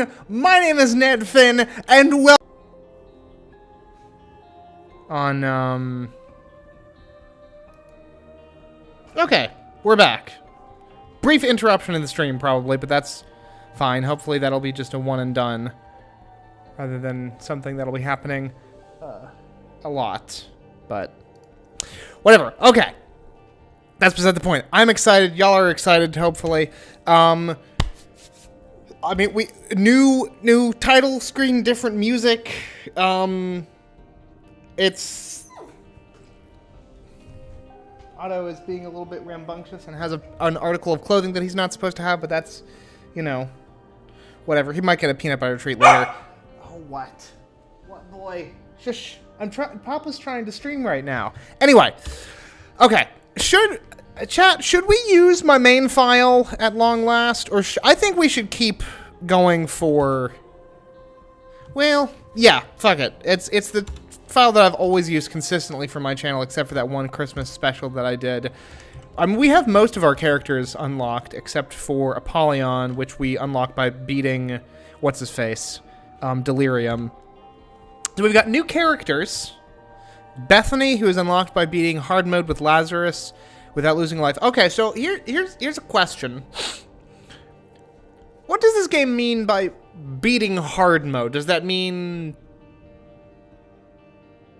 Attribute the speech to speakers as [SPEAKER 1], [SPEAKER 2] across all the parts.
[SPEAKER 1] everyone, my name is Ned Finn, and okay, we're back. Brief interruption in the stream, probably, but that's fine. Hopefully that'll be just a one and done, rather than something that'll be happening a lot, but whatever. Okay. That's beside the point. I'm excited. Y'all are excited, hopefully. I mean, new title screen, different music. It's Otto is being a little bit rambunctious and has an article of clothing that he's not supposed to have, but that's, you know, whatever. He might get a peanut butter treat later. Oh, what? What, boy? Shush. Papa's trying to stream right now. Anyway, okay. Should we use my main file at long last, or I think we should keep going for? Well, yeah, fuck it. It's the file that I've always used consistently for my channel, except for that one Christmas special that I did. We have most of our characters unlocked, except for Apollyon, which we unlocked by beating what's his face, Delirium. So we've got new characters. Bethany, who is unlocked by beating hard mode with Lazarus without losing life. Okay, so here's a question. What does this game mean by beating hard mode? Does that mean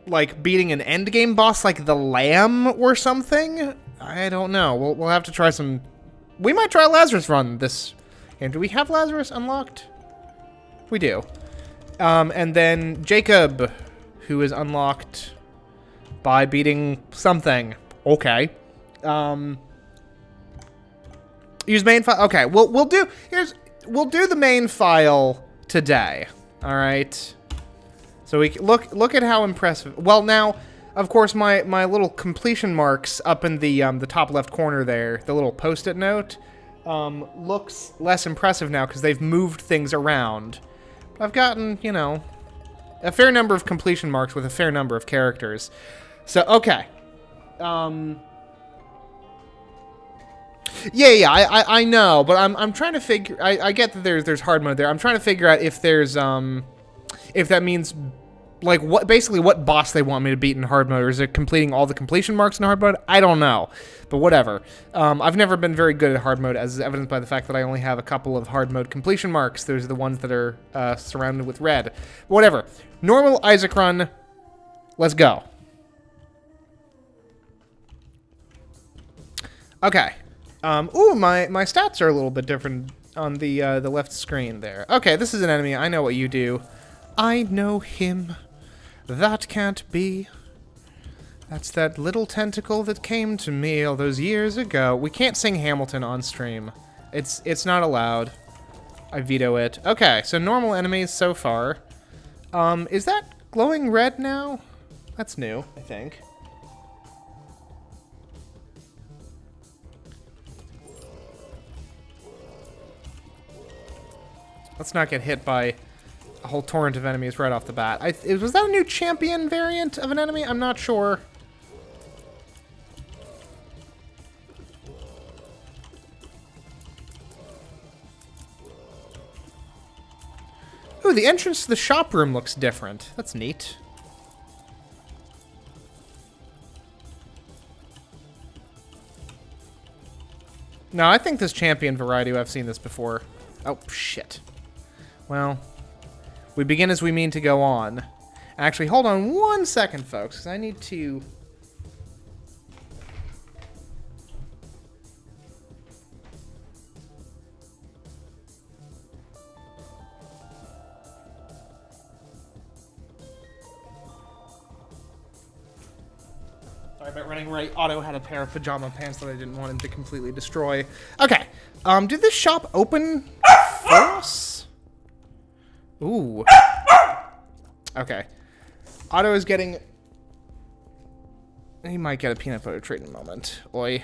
[SPEAKER 1] like beating an end game boss like the Lamb or something? I don't know. We'll have to try some. We might try a Lazarus run this game. Do we have Lazarus unlocked? We do. And then Jacob, who is unlocked by beating something. Okay. Use main file. Okay, we'll do the main file today. All right. So we look at how impressive. Well, now, of course, my little completion marks up in the top left corner there, the little post-it note, looks less impressive now because they've moved things around. I've gotten, you know, a fair number of completion marks with a fair number of characters. So, okay. Yeah, I know, but I'm trying to figure. I get that there's hard mode there. I'm trying to figure out if there's if that means like what boss they want me to beat in hard mode, or is it completing all the completion marks in hard mode? I don't know, but whatever. I've never been very good at hard mode, as evidenced by the fact that I only have a couple of hard mode completion marks. Those are the ones that are surrounded with red. Whatever. Normal Isaac run. Let's go. Okay. Ooh, my stats are a little bit different on the left screen there. Okay, this is an enemy. I know what you do. I know him. That can't be. That's that little tentacle that came to me all those years ago. We can't sing Hamilton on stream. It's not allowed. I veto it. Okay, so normal enemies so far. Is that glowing red now? That's new, I think. Let's not get hit by a whole torrent of enemies right off the bat. Was that a new champion variant of an enemy? I'm not sure. Ooh, the entrance to the shop room looks different. That's neat. No, I think this champion variety, I've seen this before. Oh, shit. Well, we begin as we mean to go on. Actually, hold on 1 second, folks, because I need to... Sorry about running right. Otto had a pair of pajama pants that I didn't want him to completely destroy. Okay. Did this shop open for us? Ooh. Okay. Otto is getting... He might get a peanut butter treat in a moment. Oi.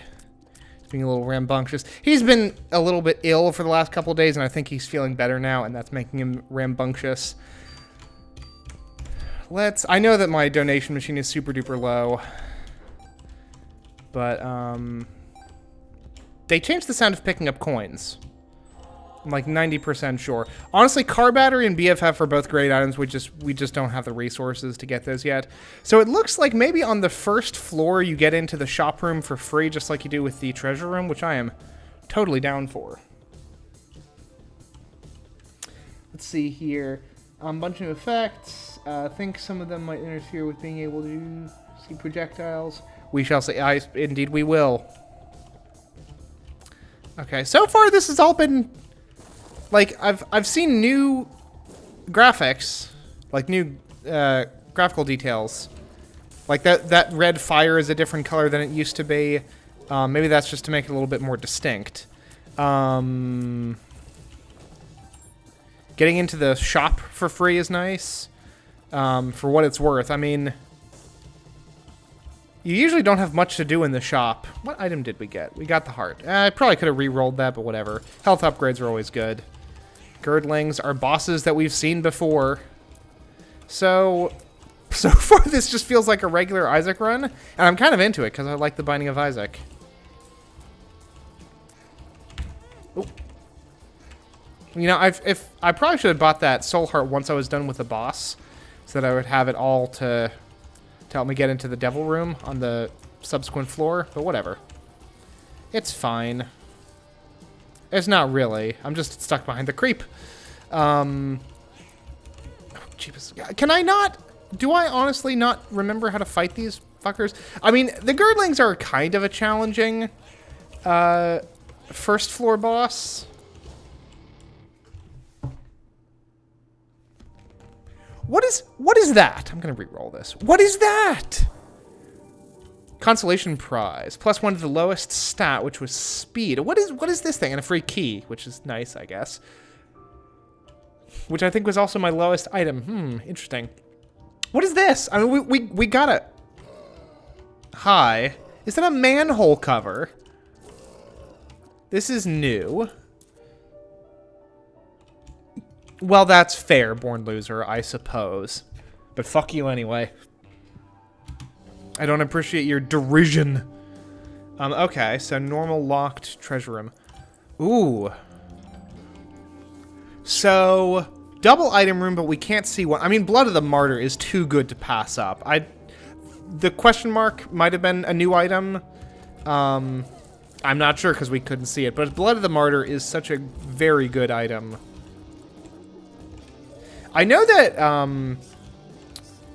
[SPEAKER 1] He's being a little rambunctious. He's been a little bit ill for the last couple of days, and I think he's feeling better now, and that's making him rambunctious. I know that my donation machine is super duper low. But, they changed the sound of picking up coins. I'm like 90% sure. Honestly, car battery and BFF are both great items. We just don't have the resources to get those yet. So it looks like maybe on the first floor you get into the shop room for free, just like you do with the treasure room, which I am totally down for. Let's see here. A bunch of effects. I think some of them might interfere with being able to see projectiles. We shall see. Indeed we will. Okay, so far this has all been... Like, I've seen new graphics, like new graphical details. Like that red fire is a different color than it used to be. Maybe that's just to make it a little bit more distinct. Getting into the shop for free is nice. For what it's worth. I mean, you usually don't have much to do in the shop. What item did we get? We got the heart. I probably could have re-rolled that, but whatever. Health upgrades are always good. Girdlings are bosses that we've seen before. So far this just feels like a regular Isaac run, and I'm kind of into it because I like the Binding of Isaac. Ooh. You know, I probably should have bought that soul heart once I was done with the boss, so that I would have it all to help me get into the devil room on the subsequent floor, but whatever. It's fine. It's not really. I'm just stuck behind the creep. Oh, jeepers. Can I not... Do I honestly not remember how to fight these fuckers? I mean, the Girdlings are kind of a challenging first floor boss. What is that? I'm gonna re-roll this. What is that? Consolation prize. +1 to the lowest stat, which was speed. What is this thing? And a free key, which is nice, I guess. Which I think was also my lowest item. Interesting. What is this? I mean, we got a... Hi. Is that a manhole cover? This is new. Well, that's fair, born loser, I suppose. But fuck you anyway. I don't appreciate your derision. Okay, so normal locked treasure room. Ooh. So, double item room, but we can't see one. I mean, Blood of the Martyr is too good to pass up. The question mark might have been a new item. I'm not sure because we couldn't see it, but Blood of the Martyr is such a very good item. I know that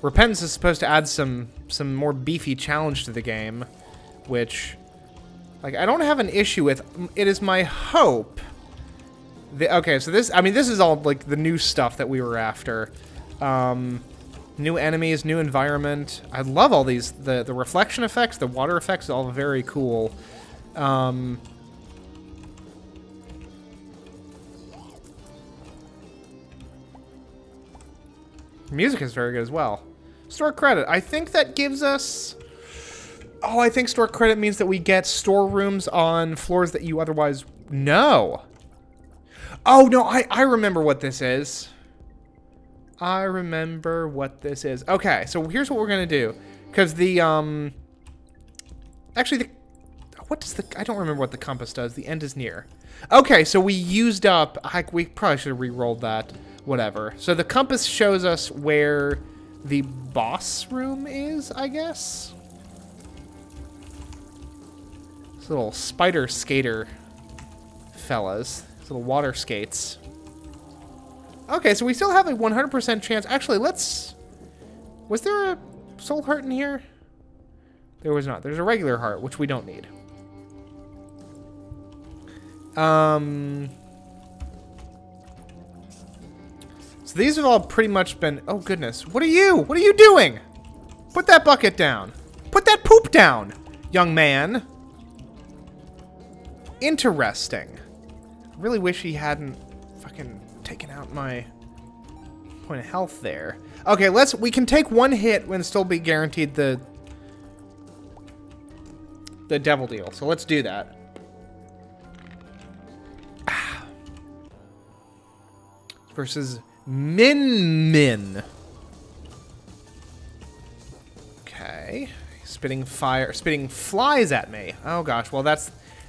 [SPEAKER 1] Repentance is supposed to add some more beefy challenge to the game, which, like, I don't have an issue with. It is my hope. Okay, so this is all, like, the new stuff that we were after. New enemies, new environment. I love all these. The reflection effects, the water effects, all very cool. Music is very good as well. Store credit. I think that gives us... Oh, I think store credit means that we get storerooms on floors that you otherwise... No. Oh, no, I remember what this is. I remember what this is. Okay, so here's what we're going to do. Because the, Actually, what does the... I don't remember what the compass does. The end is near. Okay, so we used up... We probably should have re-rolled that. Whatever. So the compass shows us where the boss room is, I guess? These little spider skater fellas. These little water skates. Okay, so we still have a 100% chance. Actually, let's... Was there a soul heart in here? There was not. There's a regular heart, which we don't need. So these have all pretty much been... Oh, goodness. What are you? What are you doing? Put that bucket down. Put that poop down, young man. Interesting. I really wish he hadn't fucking taken out my point of health there. Okay, we can take one hit and still be guaranteed the devil deal. So let's do that. Versus Min. Okay. Spitting flies at me. Oh gosh, well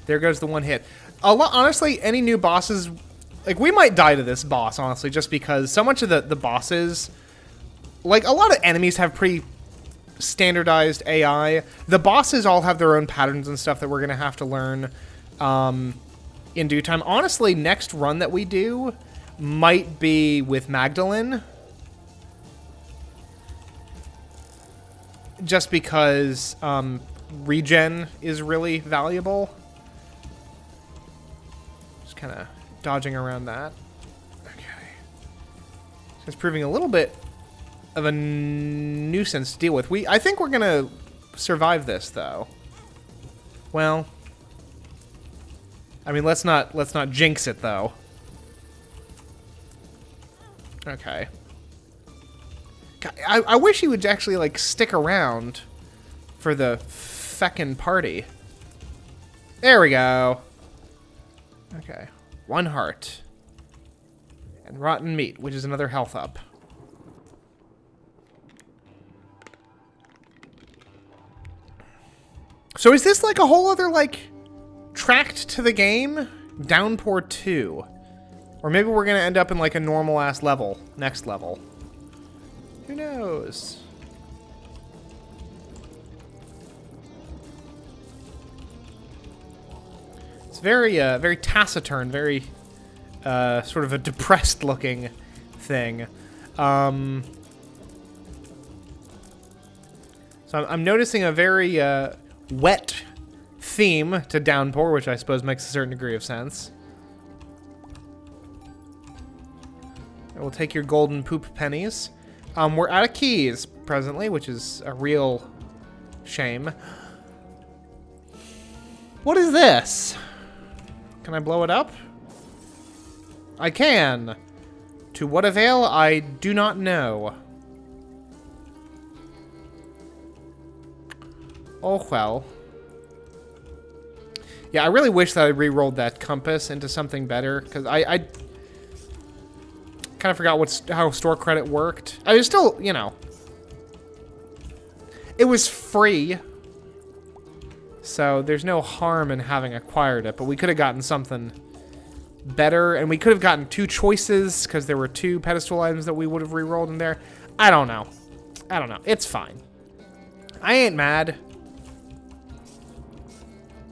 [SPEAKER 1] there goes the one hit. Honestly, any new bosses Like, we might die to this boss, honestly, just because so much of the bosses... Like, a lot of enemies have pretty standardized AI. The bosses all have their own patterns and stuff that we're going to have to learn in due time. Honestly, next run that we do might be with Magdalene. Just because regen is really valuable. Just kind of dodging around that. Okay. It's proving a little bit of a nuisance to deal with. I think we're gonna survive this, though. Well, I mean, let's not jinx it, though. Okay. I wish he would actually, like, stick around for the feckin' party. There we go. Okay. 1 heart. And rotten meat, which is another health up. So is this like a whole other, like, tract to the game? Downpour 2. Or maybe we're going to end up in, like, a normal-ass level. Next level. Who knows? It's very, very taciturn, very, sort of a depressed-looking thing. So I'm noticing a very, wet theme to Downpour, which I suppose makes a certain degree of sense. We'll take your golden poop pennies. We're out of keys presently, which is a real shame. What is this? Can I blow it up? I can. To what avail, I do not know. Oh, well. Yeah, I really wish that I re-rolled that compass into something better, because I kind of forgot how store credit worked. I was still, you know, it was free, so there's no harm in having acquired it, but we could have gotten something better, and we could have gotten 2 choices, because there were 2 pedestal items that we would have re-rolled in there. I don't know. I don't know. It's fine. I ain't mad.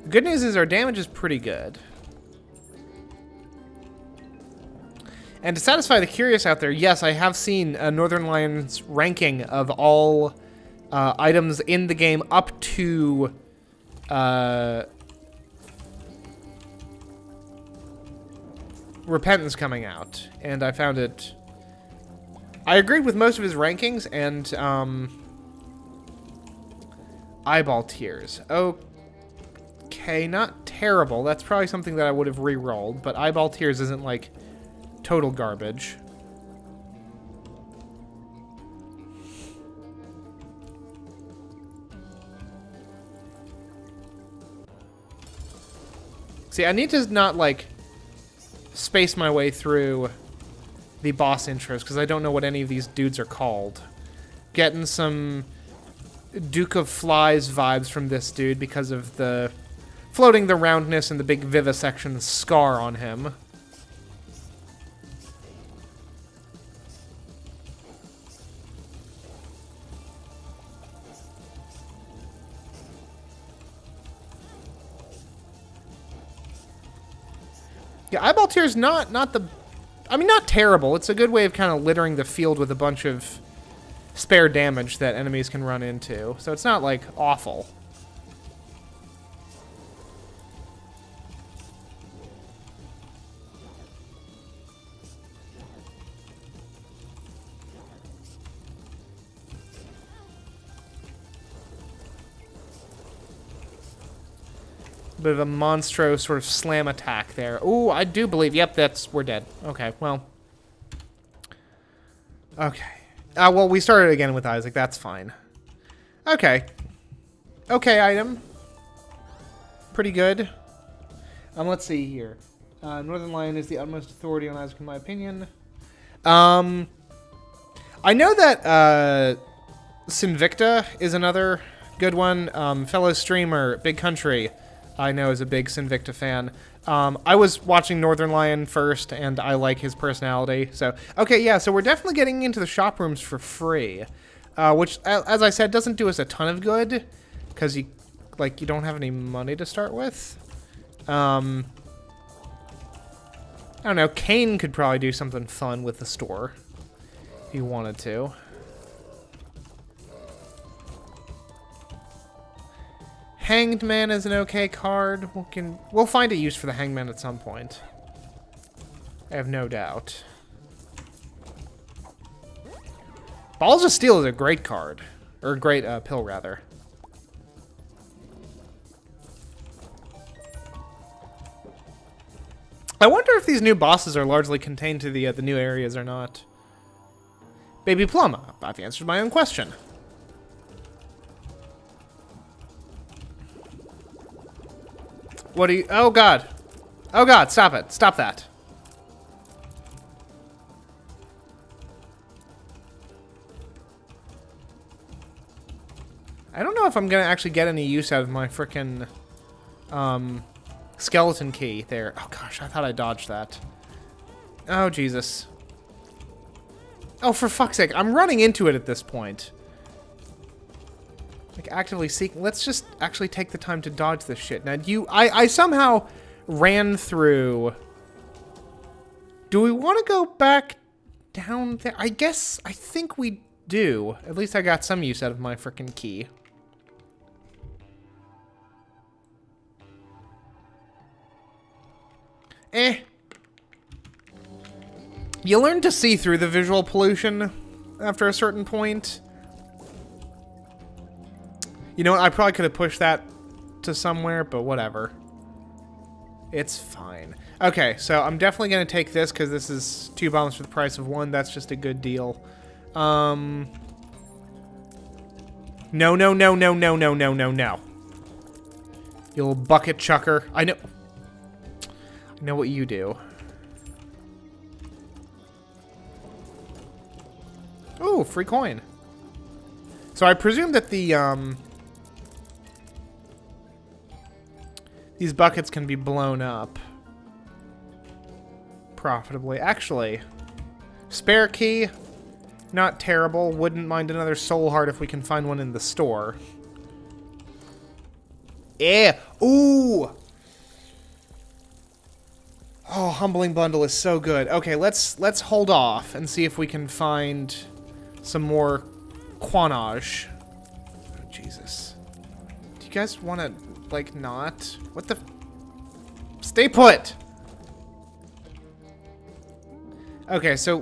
[SPEAKER 1] The good news is our damage is pretty good. And to satisfy the curious out there, yes, I have seen Northern Lion's ranking of all items in the game up to Repentance coming out. And I found it... I agreed with most of his rankings, and Eyeball Tears. Okay, not terrible. That's probably something that I would have re-rolled, but Eyeball Tears isn't, like, total garbage. See, I need to not, like, space my way through the boss intros, because I don't know what any of these dudes are called. Getting some Duke of Flies vibes from this dude because of the floating the roundness and the big vivisection scar on him. Yeah, Eyeball Tear's not the... I mean, not terrible. It's a good way of kind of littering the field with a bunch of spare damage that enemies can run into. So it's not, like, awful. Bit of a monstro sort of slam attack there. Ooh, I do believe... Yep, we're dead. Okay, well. Okay. Well, we started again with Isaac. That's fine. Okay. Okay, item. Pretty good. Let's see here. Northern Lion is the utmost authority on Isaac, in my opinion. I know that Sinvicta is another good one. Fellow streamer, Big Country, I know is a big Sinvicta fan. I was watching Northern Lion first, and I like his personality. So, okay, yeah, so we're definitely getting into the shop rooms for free, which, as I said, doesn't do us a ton of good, because you don't have any money to start with. I don't know, Kane could probably do something fun with the store, if he wanted to. Hanged Man is an okay card. We'll find a use for the Hanged Man at some point. I have no doubt. Balls of Steel is a great card. Or a great pill, rather. I wonder if these new bosses are largely contained to the new areas or not. Baby Plum, I've answered my own question. What do you... Oh, God. Oh, God, stop it. Stop that. I don't know if I'm going to actually get any use out of my frickin' skeleton key there. Oh, gosh, I thought I dodged that. Oh, Jesus. Oh, for fuck's sake. I'm running into it at this point. Like, actively seeking... Let's just actually take the time to dodge this shit. Now, I somehow ran through... Do we want to go back down there? I think we do. At least I got some use out of my frickin' key. You learn to see through the visual pollution after a certain point. You know what? I probably could have pushed that to somewhere, but whatever. It's fine. Okay, so I'm definitely going to take this because this is 2 bombs for the price of 1. That's just a good deal. No, no, no, no, no, no, no, no, no. You little bucket chucker. I know what you do. Ooh, free coin. So I presume that the, these buckets can be blown up profitably. Actually, spare key, not terrible. Wouldn't mind another soul heart if we can find one in the store. Yeah. Ooh. Oh, Humbling Bundle is so good. Okay, let's hold off and see if we can find some more Quanage. Oh, Jesus. Do you guys want to, like, not? What the? Stay put! Okay, so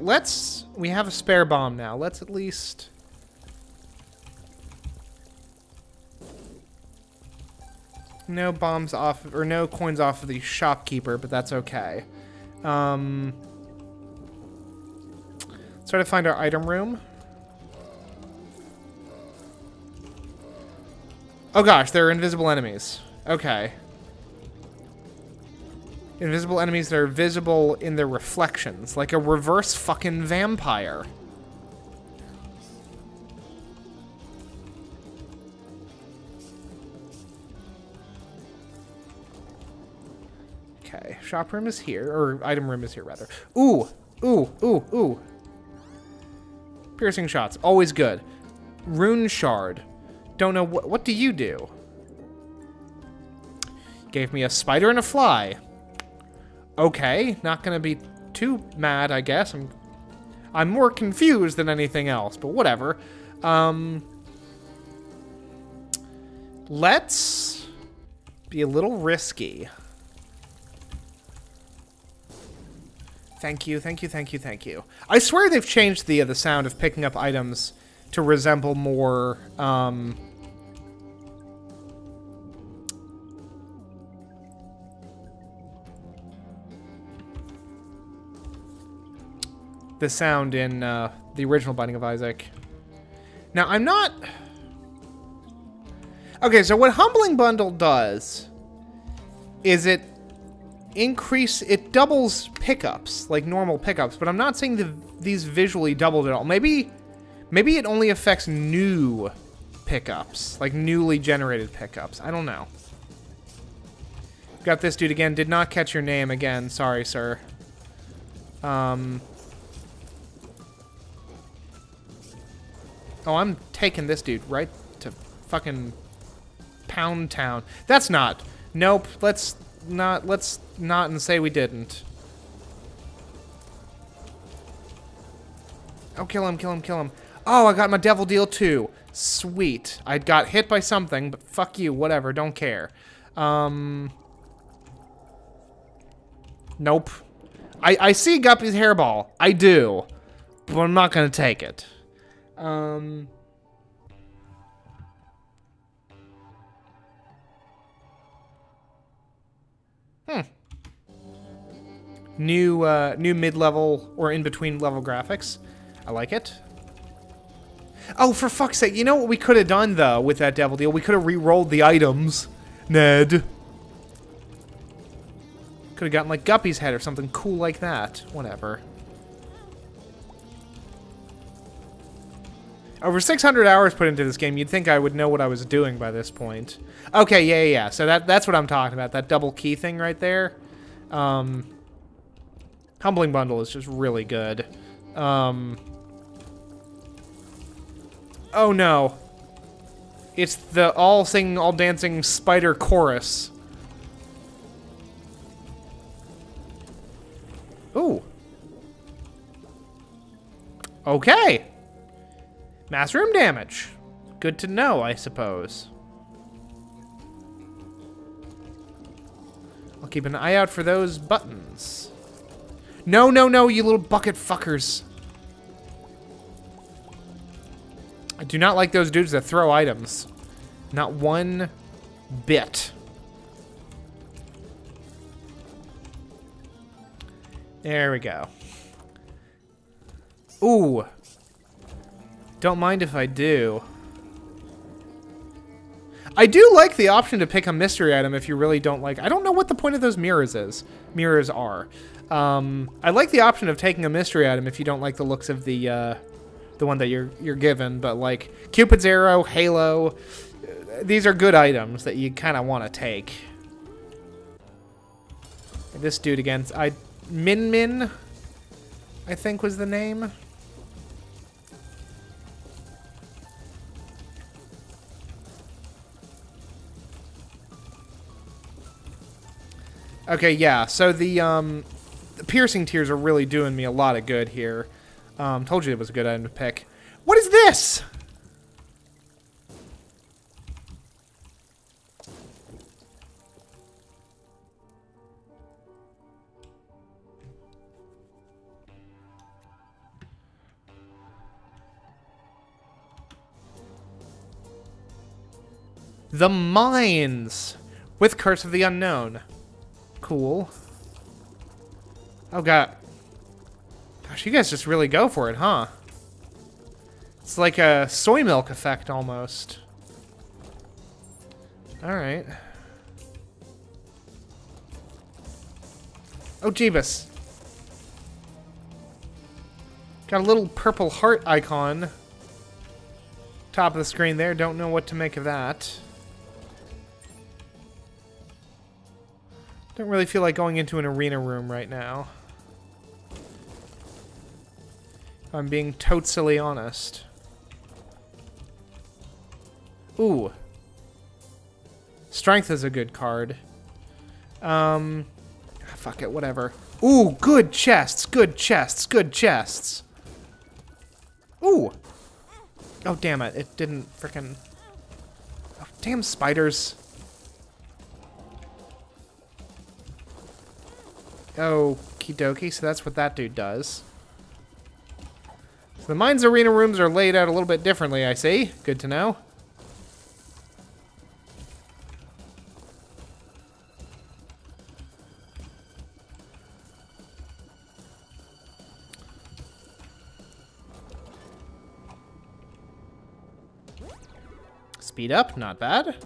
[SPEAKER 1] we have a spare bomb now. Let's at least... No bombs off, or no coins off of the shopkeeper, but that's okay. Let's try to find our item room. Oh gosh, there are invisible enemies. Okay. Invisible enemies that are visible in their reflections, like a reverse fucking vampire. Okay, shop room is here, or item room is here, rather. Ooh, ooh, ooh, ooh. Piercing shots, always good. Rune shard. Don't know, what do you do? Gave me a spider and a fly. Okay, not gonna be too mad, I guess. I'm more confused than anything else, but whatever. Let's be a little risky. Thank you, thank you, thank you, thank you. I swear they've changed the sound of picking up items to resemble more, the sound in the original Binding of Isaac. Now, I'm not... Okay, so what Humbling Bundle does is it doubles pickups, like normal pickups, but I'm not saying these visually doubled at all. Maybe it only affects new pickups, like newly generated pickups. I don't know. Got this dude again. Did not catch your name again. Sorry, sir. Oh, I'm taking this dude right to fucking Pound Town. That's not. Nope. Let's not and say we didn't. Oh, kill him, kill him, kill him. Oh, I got my devil deal too. Sweet. I got hit by something, but fuck you. Whatever. Don't care. Nope. I see Guppy's hairball. I do. But I'm not gonna take it. New mid-level or in-between level graphics. I like it. Oh, for fuck's sake. You know what we could have done, though, with that devil deal? We could have re-rolled the items, Ned. Could have gotten, like, Guppy's head or something cool like that. Whatever. Over 600 hours put into this game, you'd think I would know what I was doing by this point. Okay, yeah. So that's what I'm talking about. That double key thing right there. Humbling Bundle is just really good. Oh no. It's the all singing, all dancing spider chorus. Ooh. Okay. Mass room damage. Good to know, I suppose. I'll keep an eye out for those buttons. No, you little bucket fuckers. I do not like those dudes that throw items. Not one bit. There we go. Ooh. Don't mind if I do. I do like the option to pick a mystery item if you really don't like... I don't know what the point of those mirrors are. I like the option of taking a mystery item if you don't like the looks of the one that you're given, but like Cupid's arrow, Halo, these are good items that you kind of want to take. This dude again, Min, I think was the name. Okay, yeah. So the piercing tears are really doing me a lot of good here. Told you it was a good item to pick. What is this? The Mines with Curse of the Unknown. Cool. Oh god. Gosh, you guys just really go for it, huh? It's like a soy milk effect almost. Alright. Oh, Jeebus. Got a little purple heart icon. Top of the screen there. Don't know what to make of that. Don't really feel like going into an arena room right now. If I'm being totally honest. Ooh. Strength is a good card. Fuck it, whatever. Ooh, good chests, good chests, good chests. Ooh. Oh, damn it. It didn't frickin'... Oh, damn spiders. Okie dokie, so that's what that dude does. So the Mines arena rooms are laid out a little bit differently, I see. Good to know. Speed up, not bad.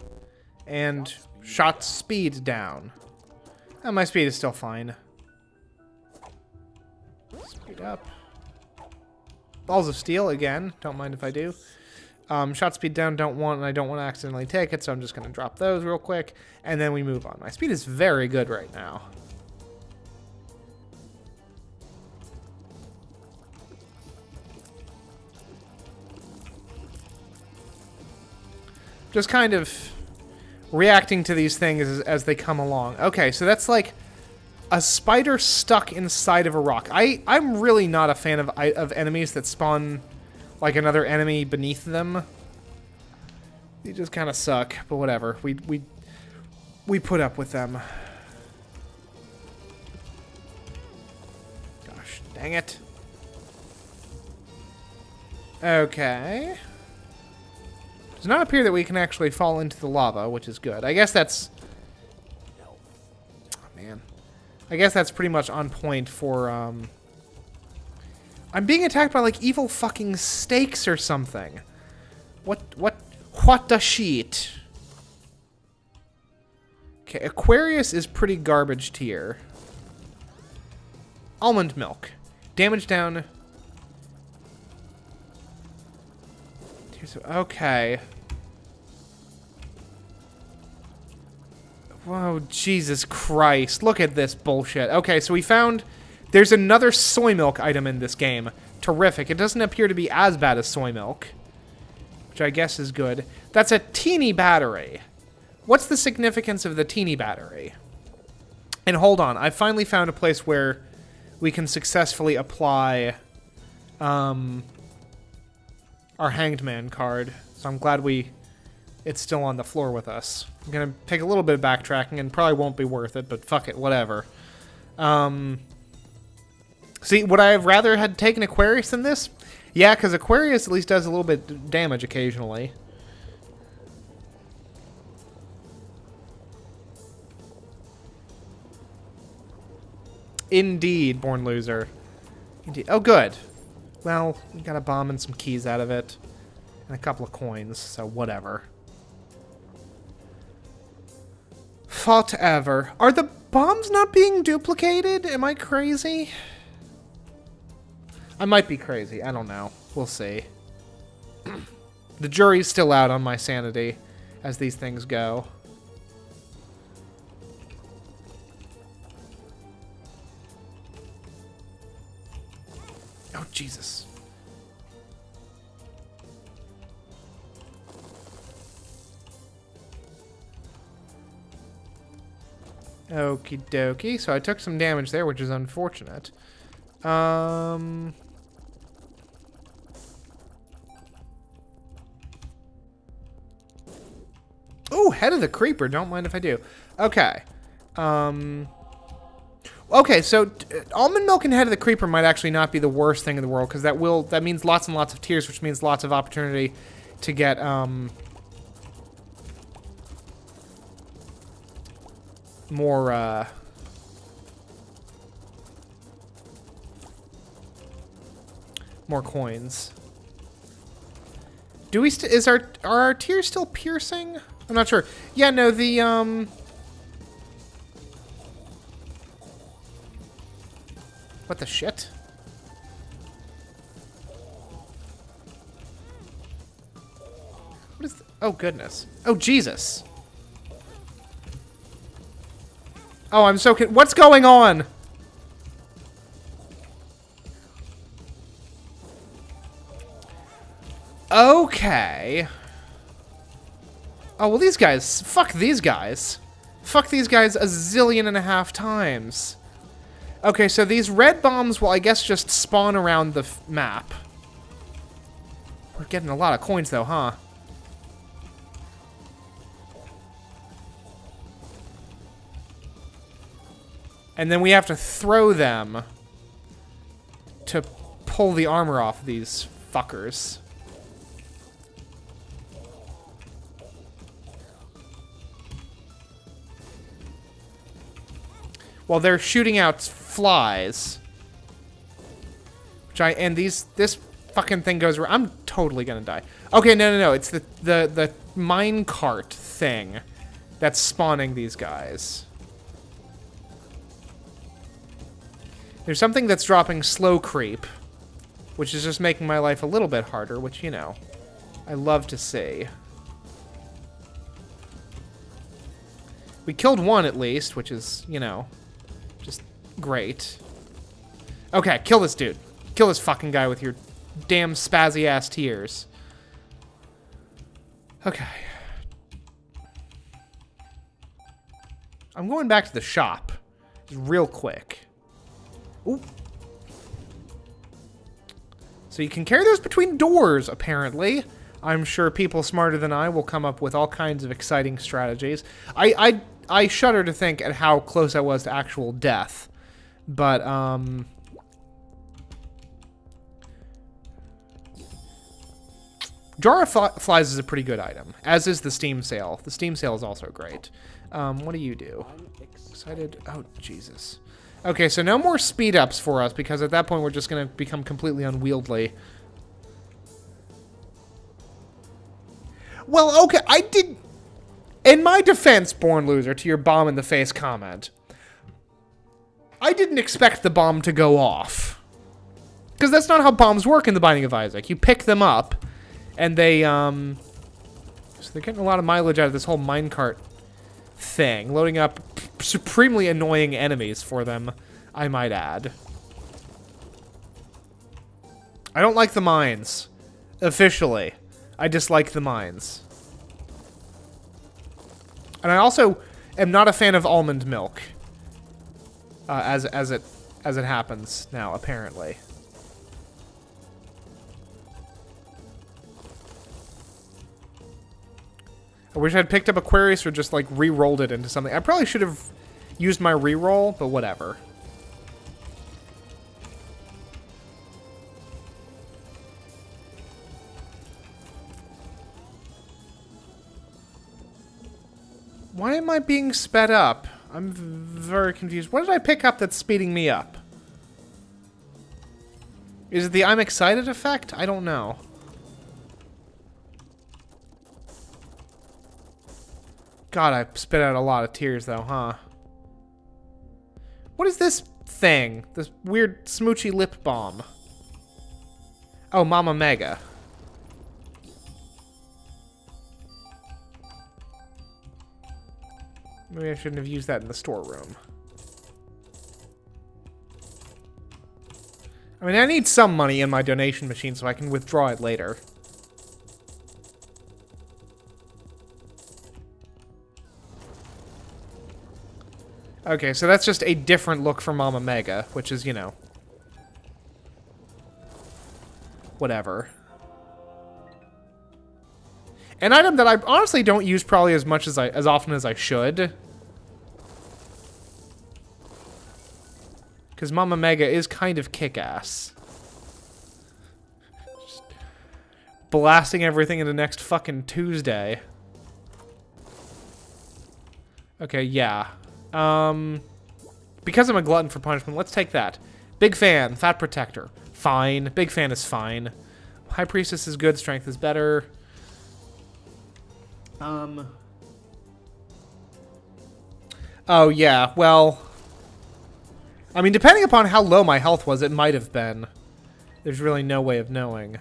[SPEAKER 1] And shot speed down. Oh, my speed is still fine. Speed up. Balls of Steel again. Don't mind if I do. Shot speed down, don't want, and I don't want to accidentally take it, so I'm just going to drop those real quick, and then we move on. My speed is very good right now. Just kind of reacting to these things as they come along. Okay, so that's like a spider stuck inside of a rock. I'm really not a fan of enemies that spawn like another enemy beneath them. They just kind of suck, but whatever. We put up with them. Gosh, dang it. Okay. Does not appear that we can actually fall into the lava, which is good. I guess that's... Oh, man. I guess that's pretty much on point for, I'm being attacked by, like, evil fucking snakes or something. What the shit? Okay, Aquarius is pretty garbage tier. Almond milk. Damage down... Okay. Whoa, Jesus Christ. Look at this bullshit. Okay, so we found... There's another soy milk item in this game. Terrific. It doesn't appear to be as bad as soy milk, which I guess is good. That's a teeny battery. What's the significance of the teeny battery? And hold on. I finally found a place where we can successfully apply... our Hanged Man card, so I'm glad it's still on the floor with us. I'm gonna take a little bit of backtracking and probably won't be worth it, but fuck it, whatever. See, would I have rather had taken Aquarius than this? Yeah, because Aquarius at least does a little bit of damage occasionally. Indeed, Born Loser. Indeed. Oh, good. Well, we got a bomb and some keys out of it. And a couple of coins, so whatever. Whatever. Are the bombs not being duplicated? Am I crazy? I might be crazy. I don't know. We'll see. The jury's still out on my sanity as these things go. Oh, Jesus. Okie dokie. So I took some damage there, which is unfortunate. Ooh, Head of the Creeper. Don't mind if I do. Okay. Okay, so almond milk and Head of the Creeper might actually not be the worst thing in the world, because that means lots and lots of tiers, which means lots of opportunity to get more more coins. Do we are our tiers still piercing? I'm not sure. Yeah, no, the what the shit? What is oh, goodness. Oh, Jesus. Oh, I'm so what's going on? Okay. Oh, well, these guys. Fuck these guys. Fuck these guys a zillion and a half times. Okay, so these red bombs will, I guess, just spawn around the map. We're getting a lot of coins, though, huh? And then we have to throw them to pull the armor off these fuckers. Well, they're shooting out flies. And this fucking thing goes around. I'm totally gonna die. Okay, no. It's the mine cart thing that's spawning these guys. There's something that's dropping slow creep, which is just making my life a little bit harder, which, you know. I love to see. We killed one at least, which is, you know, just great. Okay, kill this dude. Kill this fucking guy with your damn spazzy-ass tears. Okay. I'm going back to the shop. Just real quick. Ooh. So you can carry those between doors, apparently. I'm sure people smarter than I will come up with all kinds of exciting strategies. I shudder to think at how close I was to actual death. But, Jar of Flies is a pretty good item, as is the Steam Sale. The Steam Sale is also great. What do you do? Excited? Oh, Jesus. Okay, so no more speed-ups for us, because at that point we're just going to become completely unwieldy. Well, okay, I did... In my defense, Born Loser, to your bomb-in-the-face comment, I didn't expect the bomb to go off. Because that's not how bombs work in The Binding of Isaac. You pick them up, and they, so they're getting a lot of mileage out of this whole minecart thing. Loading up supremely annoying enemies for them, I might add. I don't like the mines. Officially. I dislike the mines. And I also am not a fan of almond milk. As it happens now, apparently. I wish I'd picked up Aquarius or just, like, re-rolled it into something. I probably should have used my re-roll, but whatever. Why am I being sped up? I'm very confused. What did I pick up that's speeding me up? Is it the I'm excited effect? I don't know. God, I spit out a lot of tears, though, huh? What is this thing? This weird smoochy lip balm. Oh, Mama Mega. Maybe I shouldn't have used that in the storeroom. I mean, I need some money in my donation machine so I can withdraw it later. Okay, so that's just a different look for Mama Mega, which is, you know, whatever. An item that I honestly don't use probably as much as as often as I should. Because Mama Mega is kind of kick-ass. Just blasting everything into next fucking Tuesday. Okay, yeah. Because I'm a glutton for punishment, let's take that. Big fan, Fat Protector. Fine. Big fan is fine. High Priestess is good, Strength is better. Oh, yeah, well... I mean, depending upon how low my health was, it might have been. There's really no way of knowing.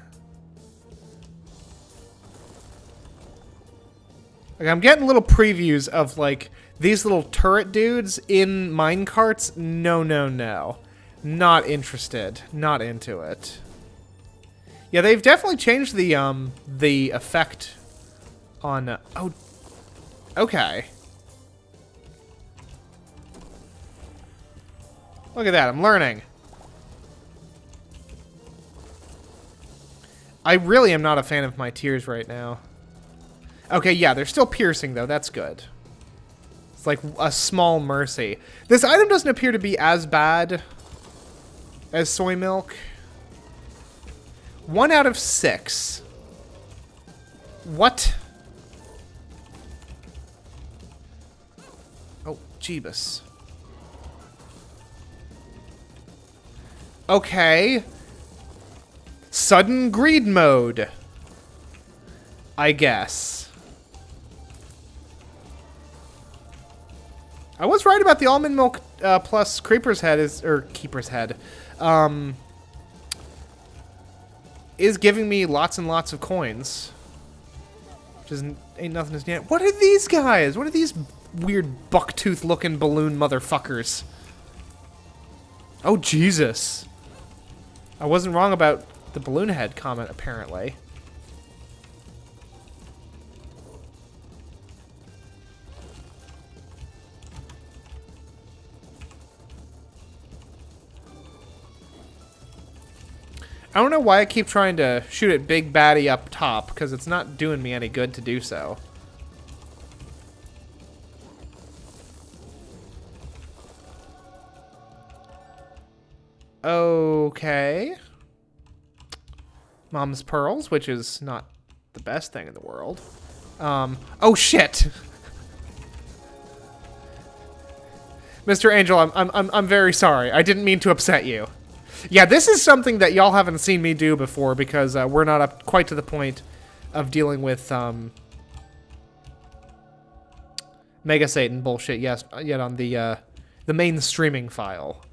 [SPEAKER 1] Like, I'm getting little previews of, like, these little turret dudes in minecarts. No, no, no. Not interested. Not into it. Yeah, they've definitely changed the effect on... oh, okay. Look at that, I'm learning. I really am not a fan of my tears right now. Okay, yeah, they're still piercing, though. That's good. It's like a small mercy. This item doesn't appear to be as bad as soy milk. 1 out of 6. What? Oh, Jeebus. Okay. Sudden greed mode. I guess. I was right about the almond milk plus Creeper's Head Keeper's Head. Is giving me lots and lots of coins. Which ain't nothing to stand. What are these guys? What are these weird bucktooth-looking balloon motherfuckers? Oh, Jesus. I wasn't wrong about the balloon head comment, apparently. I don't know why I keep trying to shoot at Big Baddie up top, because it's not doing me any good to do so. Okay. Mom's pearls, which is not the best thing in the world. Oh shit! Mr. Angel, I'm very sorry. I didn't mean to upset you. Yeah, this is something that y'all haven't seen me do before because we're not up quite to the point of dealing with Mega Satan bullshit yet on the main streaming file.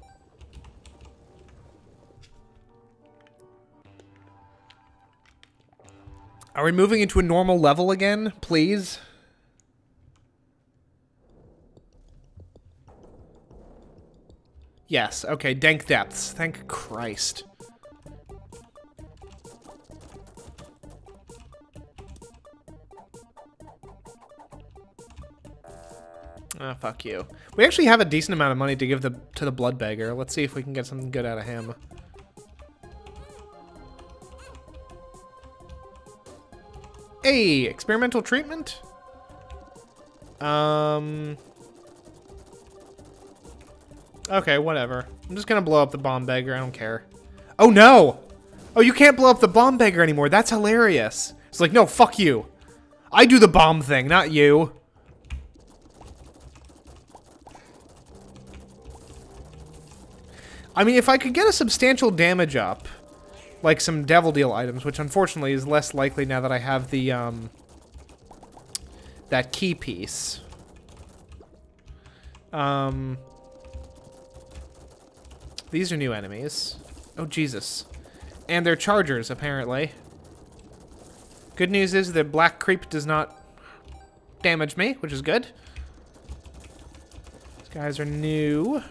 [SPEAKER 1] Are we moving into a normal level again, please? Yes, okay, dank depths. Thank Christ. Oh, fuck you. We actually have a decent amount of money to give to the Blood Beggar. Let's see if we can get something good out of him. Hey, experimental treatment? Okay, whatever. I'm just gonna blow up the Bomb Beggar, I don't care. Oh no! Oh, you can't blow up the Bomb Beggar anymore, that's hilarious. It's like, no, fuck you. I do the bomb thing, not you. I mean, if I could get a substantial damage up, like some Devil Deal items, which unfortunately is less likely now that I have the, that key piece. These are new enemies. Oh, Jesus. And they're chargers, apparently. Good news is the black creep does not damage me, which is good. These guys are new.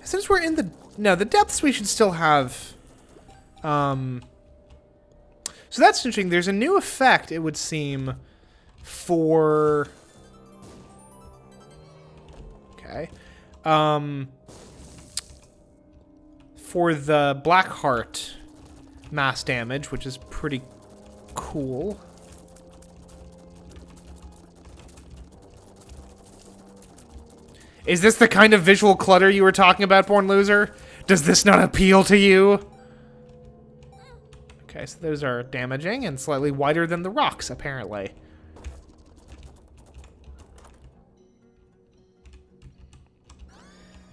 [SPEAKER 1] Since we're in the... No, the depths we should still have... So that's interesting. There's a new effect, it would seem, for... Okay. For the Blackheart mass damage, which is pretty cool. Is this the kind of visual clutter you were talking about, Born Loser? Does this not appeal to you? Okay, so those are damaging and slightly wider than the rocks, apparently.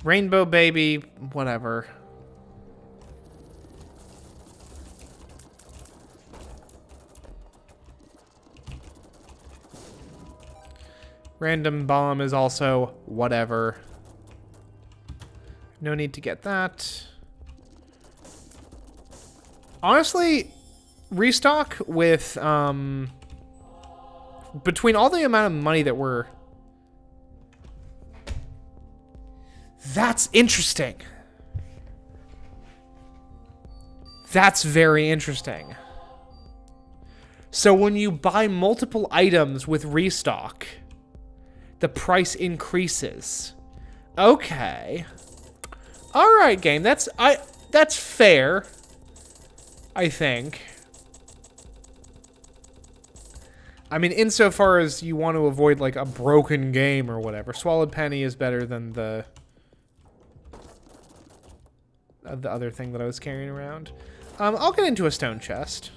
[SPEAKER 1] Rainbow Baby, whatever. Random bomb is also whatever. No need to get that. Honestly, restock with, between all the amount of money that we're... That's interesting. That's very interesting. So when you buy multiple items with restock, the price increases. Okay. All right, game. That's fair. I think. I mean, insofar as you want to avoid like a broken game or whatever, Swallowed Penny is better than the other thing that I was carrying around. I'll get into a stone chest.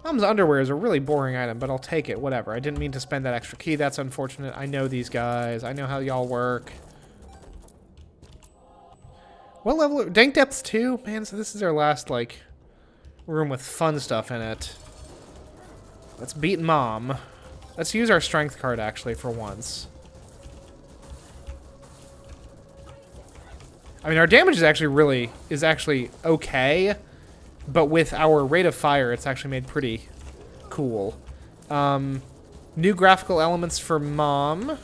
[SPEAKER 1] Mom's underwear is a really boring item, but I'll take it. Whatever. I didn't mean to spend that extra key. That's unfortunate. I know these guys. I know how y'all work. What level? Dank Depths 2? Man, so this is our last, like, room with fun stuff in it. Let's beat Mom. Let's use our strength card, actually, for once. I mean, our damage is actually okay, but with our rate of fire, it's actually made pretty cool. New graphical elements for Mom.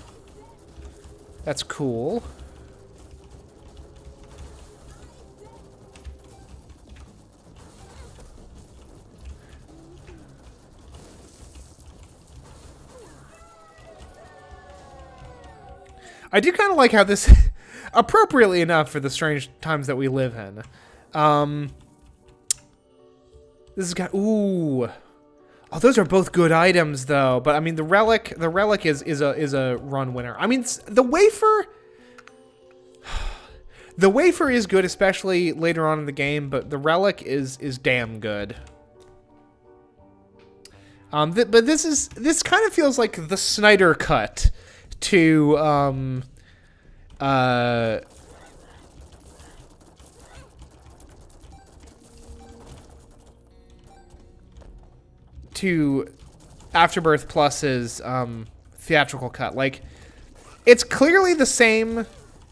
[SPEAKER 1] That's cool. I do kind of like how this, appropriately enough for the strange times that we live in. This has got, ooh. Oh, those are both good items though. But I mean, the relic is a run winner. I mean, the wafer is good, especially later on in the game, but the relic is damn good. But this kind of feels like the Snyder cut to Afterbirth Plus's theatrical cut. Like, it's clearly the same,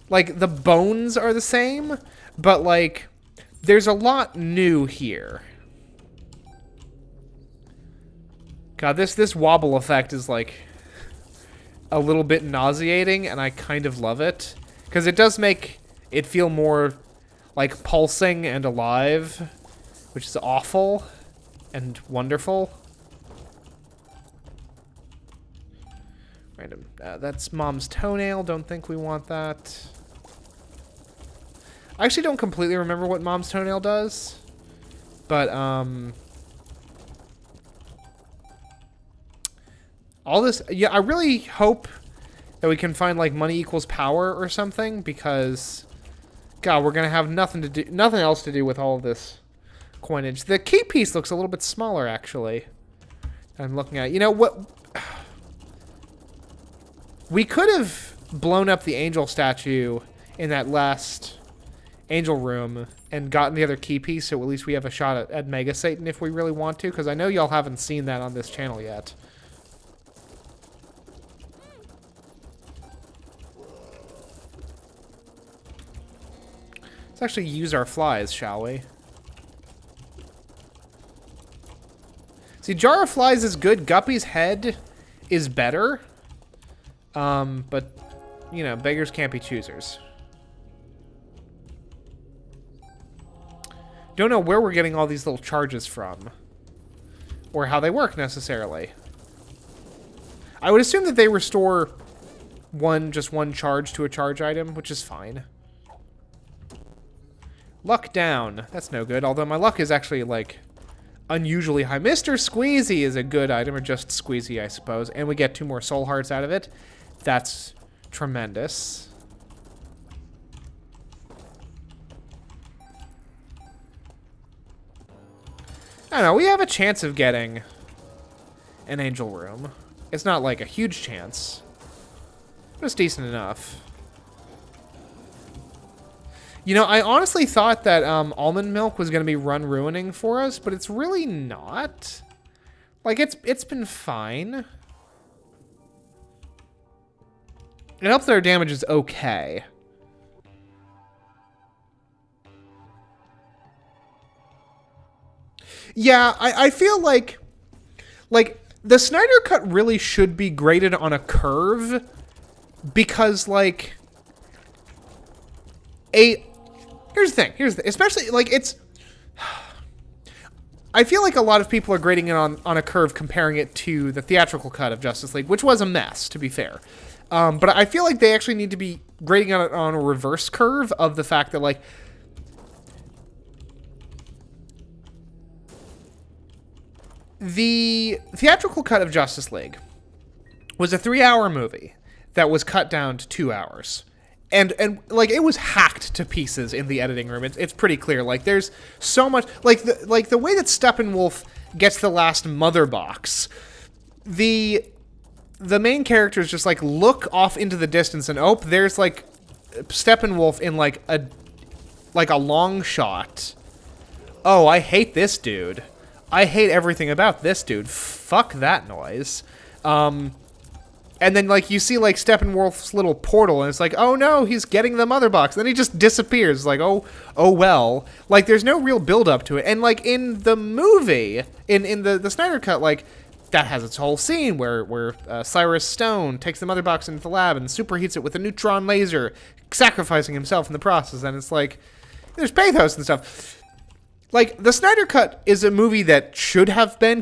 [SPEAKER 1] like the bones are the same, but like there's a lot new here. God, this wobble effect is like a little bit nauseating, and I kind of love it because it does make it feel more like pulsing and alive, which is awful and wonderful. Random. That's Mom's toenail. Don't think we want that. I actually don't completely remember what Mom's toenail does, but all this, yeah, I really hope that we can find like money equals power or something, because God, we're gonna have nothing else to do with all of this coinage. The key piece looks a little bit smaller, actually. I'm looking at it. You know what? We could have blown up the angel statue in that last angel room and gotten the other key piece, so at least we have a shot at Mega Satan if we really want to, because I know y'all haven't seen that on this channel yet. Let's actually use our flies, shall we? See, Jar of Flies is good. Guppy's head is better. But, you know, beggars can't be choosers. Don't know where we're getting all these little charges from, or how they work necessarily. I would assume that they restore just one charge to a charge item, which is fine. Luck down. That's no good, although my luck is actually, like, unusually high. Mr. Squeezy is a good item, or just Squeezy, I suppose, and we get 2 more soul hearts out of it. That's tremendous. I don't know, we have a chance of getting an angel room. It's not like a huge chance, but it's decent enough. You know, I honestly thought that almond milk was going to be run ruining for us, but it's really not. Like, it's been fine. It helps that our damage is okay. Yeah, I feel like the Snyder Cut really should be graded on a curve, because like here's the thing, especially like it's, I feel like a lot of people are grading it on a curve comparing it to the theatrical cut of Justice League, which was a mess, to be fair. But I feel like they actually need to be grading on a reverse curve of the fact that, like, the theatrical cut of Justice League was a 3-hour movie that was cut down to 2 hours. And like, it was hacked to pieces in the editing room. It's pretty clear. Like, there's so much, like the way that Steppenwolf gets the last mother box, the main characters just, like, look off into the distance and, oh, there's, like, Steppenwolf in, like, like a long shot. Oh, I hate this dude. I hate everything about this dude. Fuck that noise. And then, like, you see, like, Steppenwolf's little portal, and it's like, oh, no, he's getting the mother box. Then he just disappears. Like, oh, well. Like, there's no real build-up to it. And, like, in the movie, in the Snyder Cut, like, that has its whole scene where Cyrus Stone takes the mother box into the lab and superheats it with a neutron laser, sacrificing himself in the process. And it's like, there's pathos and stuff. Like, the Snyder Cut is a movie that could have been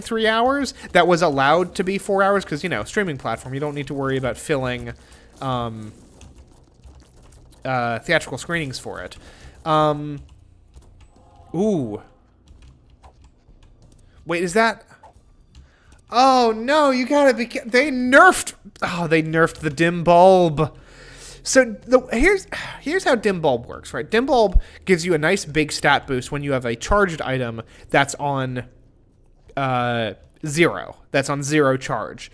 [SPEAKER 1] 3 hours, that was allowed to be 4 hours, because, you know, streaming platform, you don't need to worry about filling theatrical screenings for it. Ooh. Wait, is that... Oh, no, you gotta be... They nerfed the dim bulb. So here's how dim bulb works, right? Dim bulb gives you a nice big stat boost when you have a charged item that's on 0. That's on 0 charge.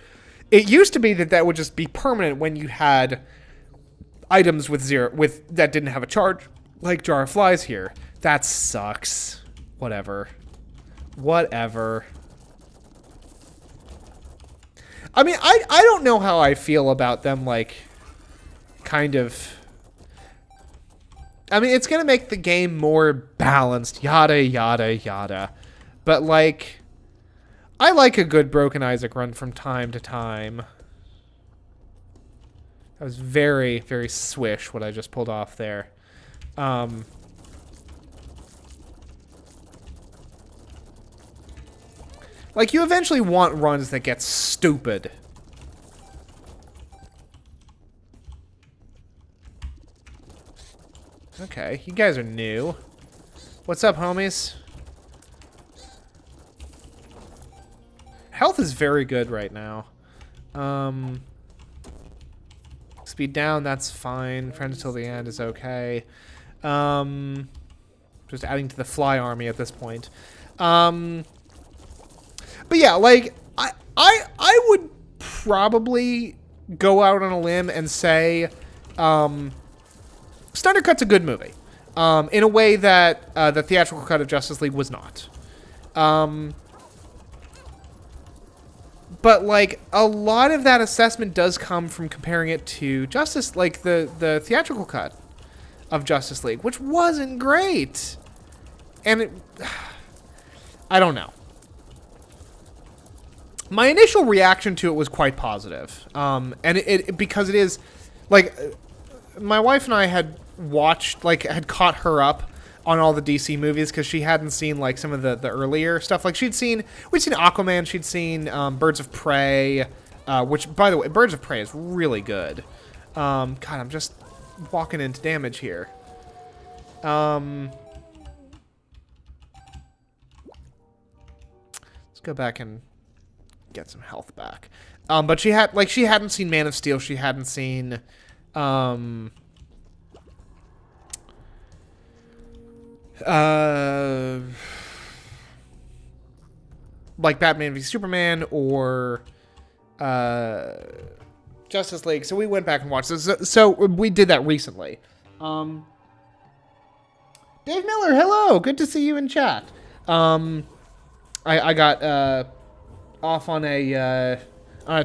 [SPEAKER 1] It used to be that would just be permanent when you had items with that didn't have a charge, like Jar of Flies here. That sucks. Whatever. I mean, I don't know how I feel about them, like, kind of... I mean, it's gonna make the game more balanced, yada, yada, yada. But, like, I like a good Broken Isaac run from time to time. That was very, very swish, what I just pulled off there. Like, you eventually want runs that get stupid. Okay, you guys are new. What's up, homies? Health is very good right now. Speed down, that's fine. Friends till the end is okay. Just adding to the fly army at this point. But yeah, like, I would probably go out on a limb and say, Snyder Cut's a good movie, in a way that the theatrical cut of Justice League was not. But, like, a lot of that assessment does come from comparing it to the theatrical cut of Justice League, which wasn't great. And I don't know. My initial reaction to it was quite positive. And because it is, like, my wife and I had had caught her up on all the DC movies because she hadn't seen, like, some of the earlier stuff. Like, we'd seen Aquaman, she'd seen Birds of Prey, which, by the way, Birds of Prey is really good. God, I'm just walking into damage here. Let's go back and get some health back. But she hadn't seen Man of Steel, she hadn't seen... like Batman v Superman or Justice League. So we went back and watched this. So we did that recently. Dave Miller, hello. Good to see you in chat. I got off on a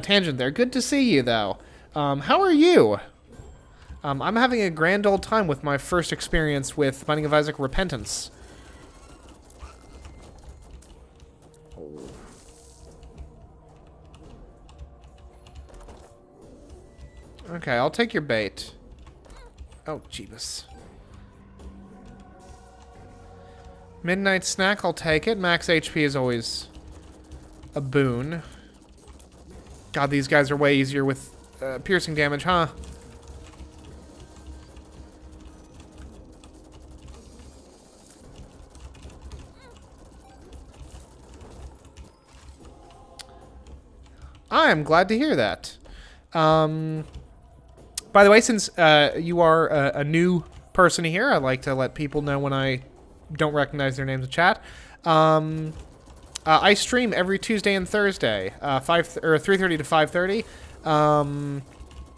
[SPEAKER 1] tangent there. Good to see you though. How are you? I'm having a grand old time with my first experience with Binding of Isaac Repentance. Okay, I'll take your bait. Oh, Jeebus. Midnight snack, I'll take it. Max HP is always a boon. God, these guys are way easier with piercing damage, huh? I'm glad to hear that. By the way, since you are a new person here, I like to let people know when I don't recognize their names in chat. I stream every Tuesday and Thursday, 3:30 to 5:30.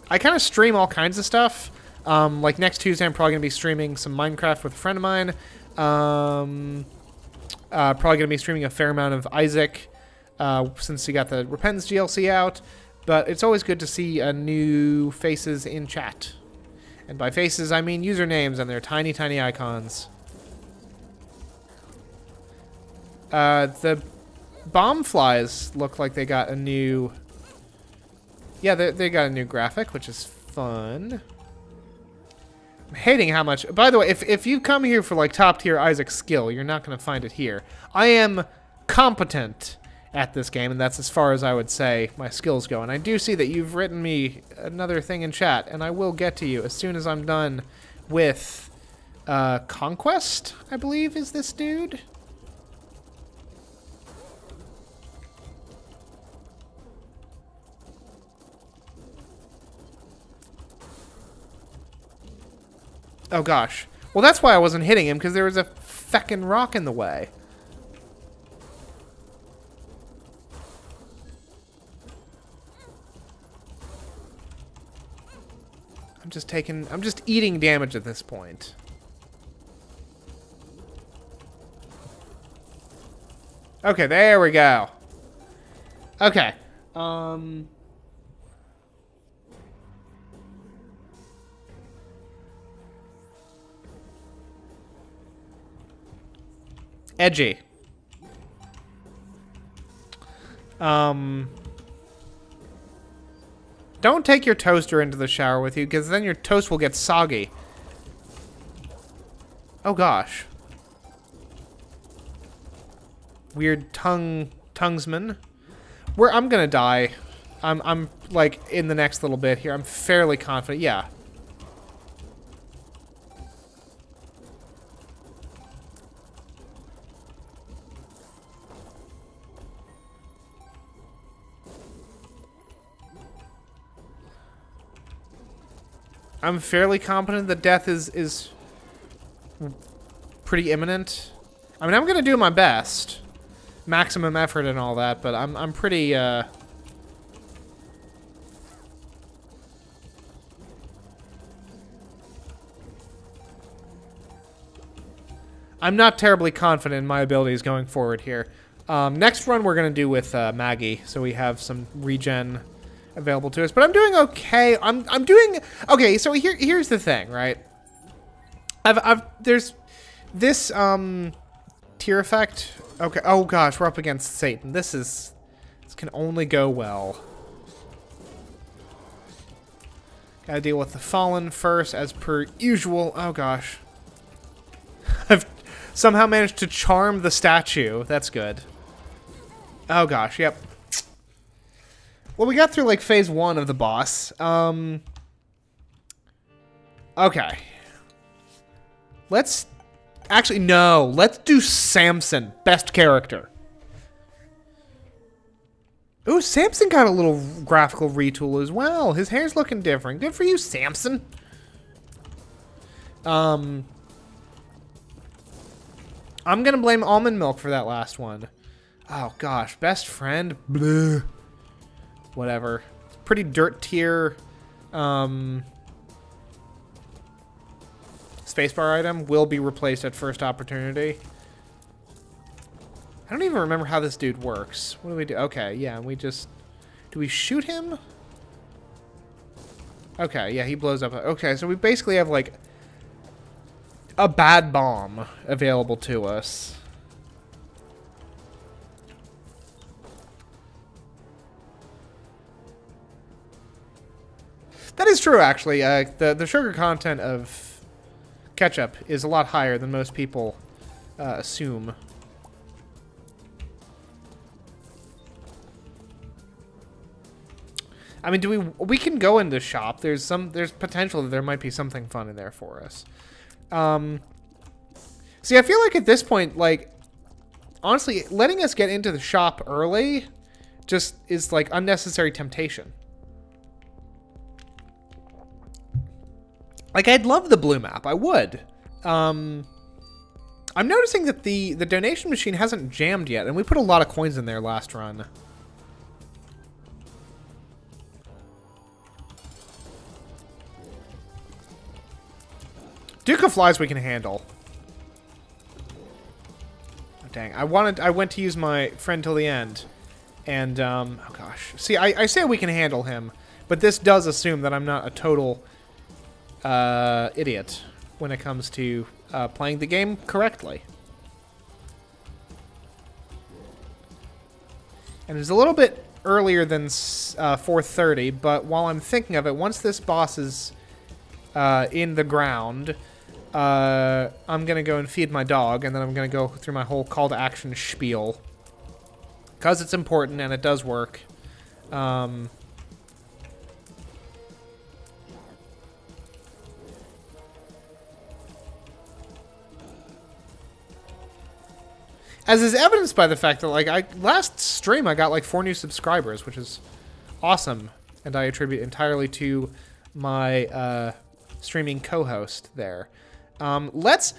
[SPEAKER 1] I kind of stream all kinds of stuff. Like next Tuesday, I'm probably going to be streaming some Minecraft with a friend of mine. Probably going to be streaming a fair amount of Isaac since he got the Repentance DLC out. But it's always good to see new faces in chat. And by faces, I mean usernames and their tiny, tiny icons. The bomb flies look like they got a new... Yeah, they got a new graphic, which is fun. I'm hating how much... By the way, if you come here for, like, top-tier Isaac skill, you're not going to find it here. I am competent at this game, and that's as far as I would say my skills go. And I do see that you've written me another thing in chat, and I will get to you as soon as I'm done with Conquest, I believe, is this dude. Oh, gosh. Well, that's why I wasn't hitting him, because there was a feckin' rock in the way. I'm just eating damage at this point. Okay, there we go. Okay. Edgy. Don't take your toaster into the shower with you, because then your toast will get soggy. Oh gosh. Weird tonguesman. I'm gonna die. I'm like in the next little bit here. I'm fairly confident. Yeah. I'm fairly confident that death is pretty imminent. I mean, I'm gonna do my best, maximum effort and all that, but I'm pretty. I'm not terribly confident in my abilities going forward here. Next run we're gonna do with Maggie, so we have some regen available to us, but I'm doing okay. I'm doing okay. So here's the thing, right? There's this tier effect. Okay. Oh gosh, we're up against Satan. This can only go well. Gotta deal with the fallen first, as per usual. Oh gosh, I've somehow managed to charm the statue. That's good. Oh gosh, yep. Well, we got through, like, phase 1 of the boss. Okay. Let's... Actually, no. Let's do Samson. Best character. Ooh, Samson got a little graphical retool as well. His hair's looking different. Good for you, Samson. I'm gonna blame almond milk for that last one. Oh, gosh. Best friend? Bleh. Whatever. Pretty dirt tier spacebar item will be replaced at first opportunity. I don't even remember how this dude works. What do we do? Okay, yeah, we just... Do we shoot him? Okay, yeah, he blows up. Okay, so we basically have, like, a bad bomb available to us. That is true, actually. The sugar content of ketchup is a lot higher than most people assume. I mean, we can go into shop. There's potential that there might be something fun in there for us. See, I feel like at this point, like, honestly, letting us get into the shop early just is like unnecessary temptation. Like, I'd love the blue map. I would. I'm noticing that the donation machine hasn't jammed yet, and we put a lot of coins in there last run. Duke of Flies we can handle. Oh, dang. I went to use my friend till the end. And, oh gosh. See, I say we can handle him, but this does assume that I'm not a total idiot when it comes to playing the game correctly. And it's a little bit earlier than 4:30, but while I'm thinking of it, once this boss is in the ground, I'm going to go and feed my dog, and then I'm going to go through my whole call to action spiel. Because it's important, and it does work. As is evidenced by the fact that, like, last stream I got, like, 4 new subscribers, which is awesome. And I attribute entirely to my, streaming co-host there. Let's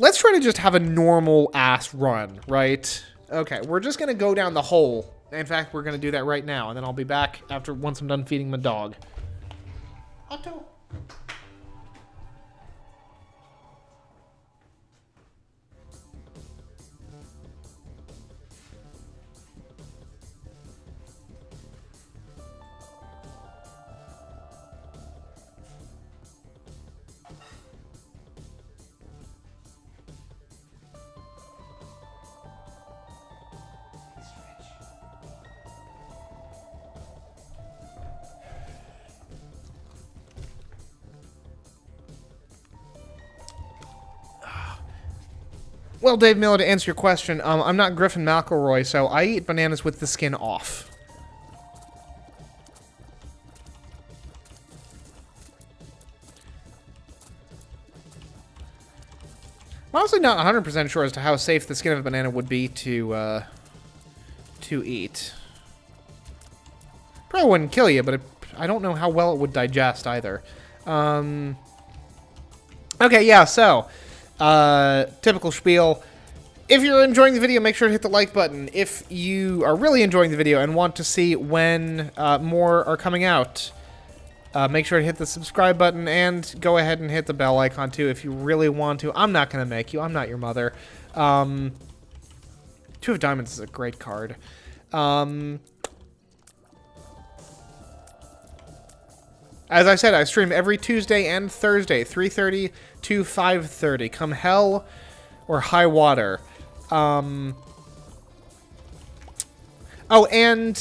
[SPEAKER 1] try to just have a normal-ass run, right? Okay, we're just gonna go down the hole. In fact, we're gonna do that right now, and then I'll be back once I'm done feeding my dog. Otto. Well, Dave Miller, to answer your question, I'm not Griffin McElroy, so I eat bananas with the skin off. I'm honestly not 100% sure as to how safe the skin of a banana would be to eat. Probably wouldn't kill you, but I don't know how well it would digest either. Okay, yeah, so... typical spiel. If you're enjoying the video, make sure to hit the like button. If you are really enjoying the video and want to see when more are coming out, make sure to hit the subscribe button and go ahead and hit the bell icon too if you really want to. I'm not going to make you. I'm not your mother. Two of Diamonds is a great card. As I said, I stream every Tuesday and Thursday, 3:30 to 5:30. Come hell or high water. Oh, and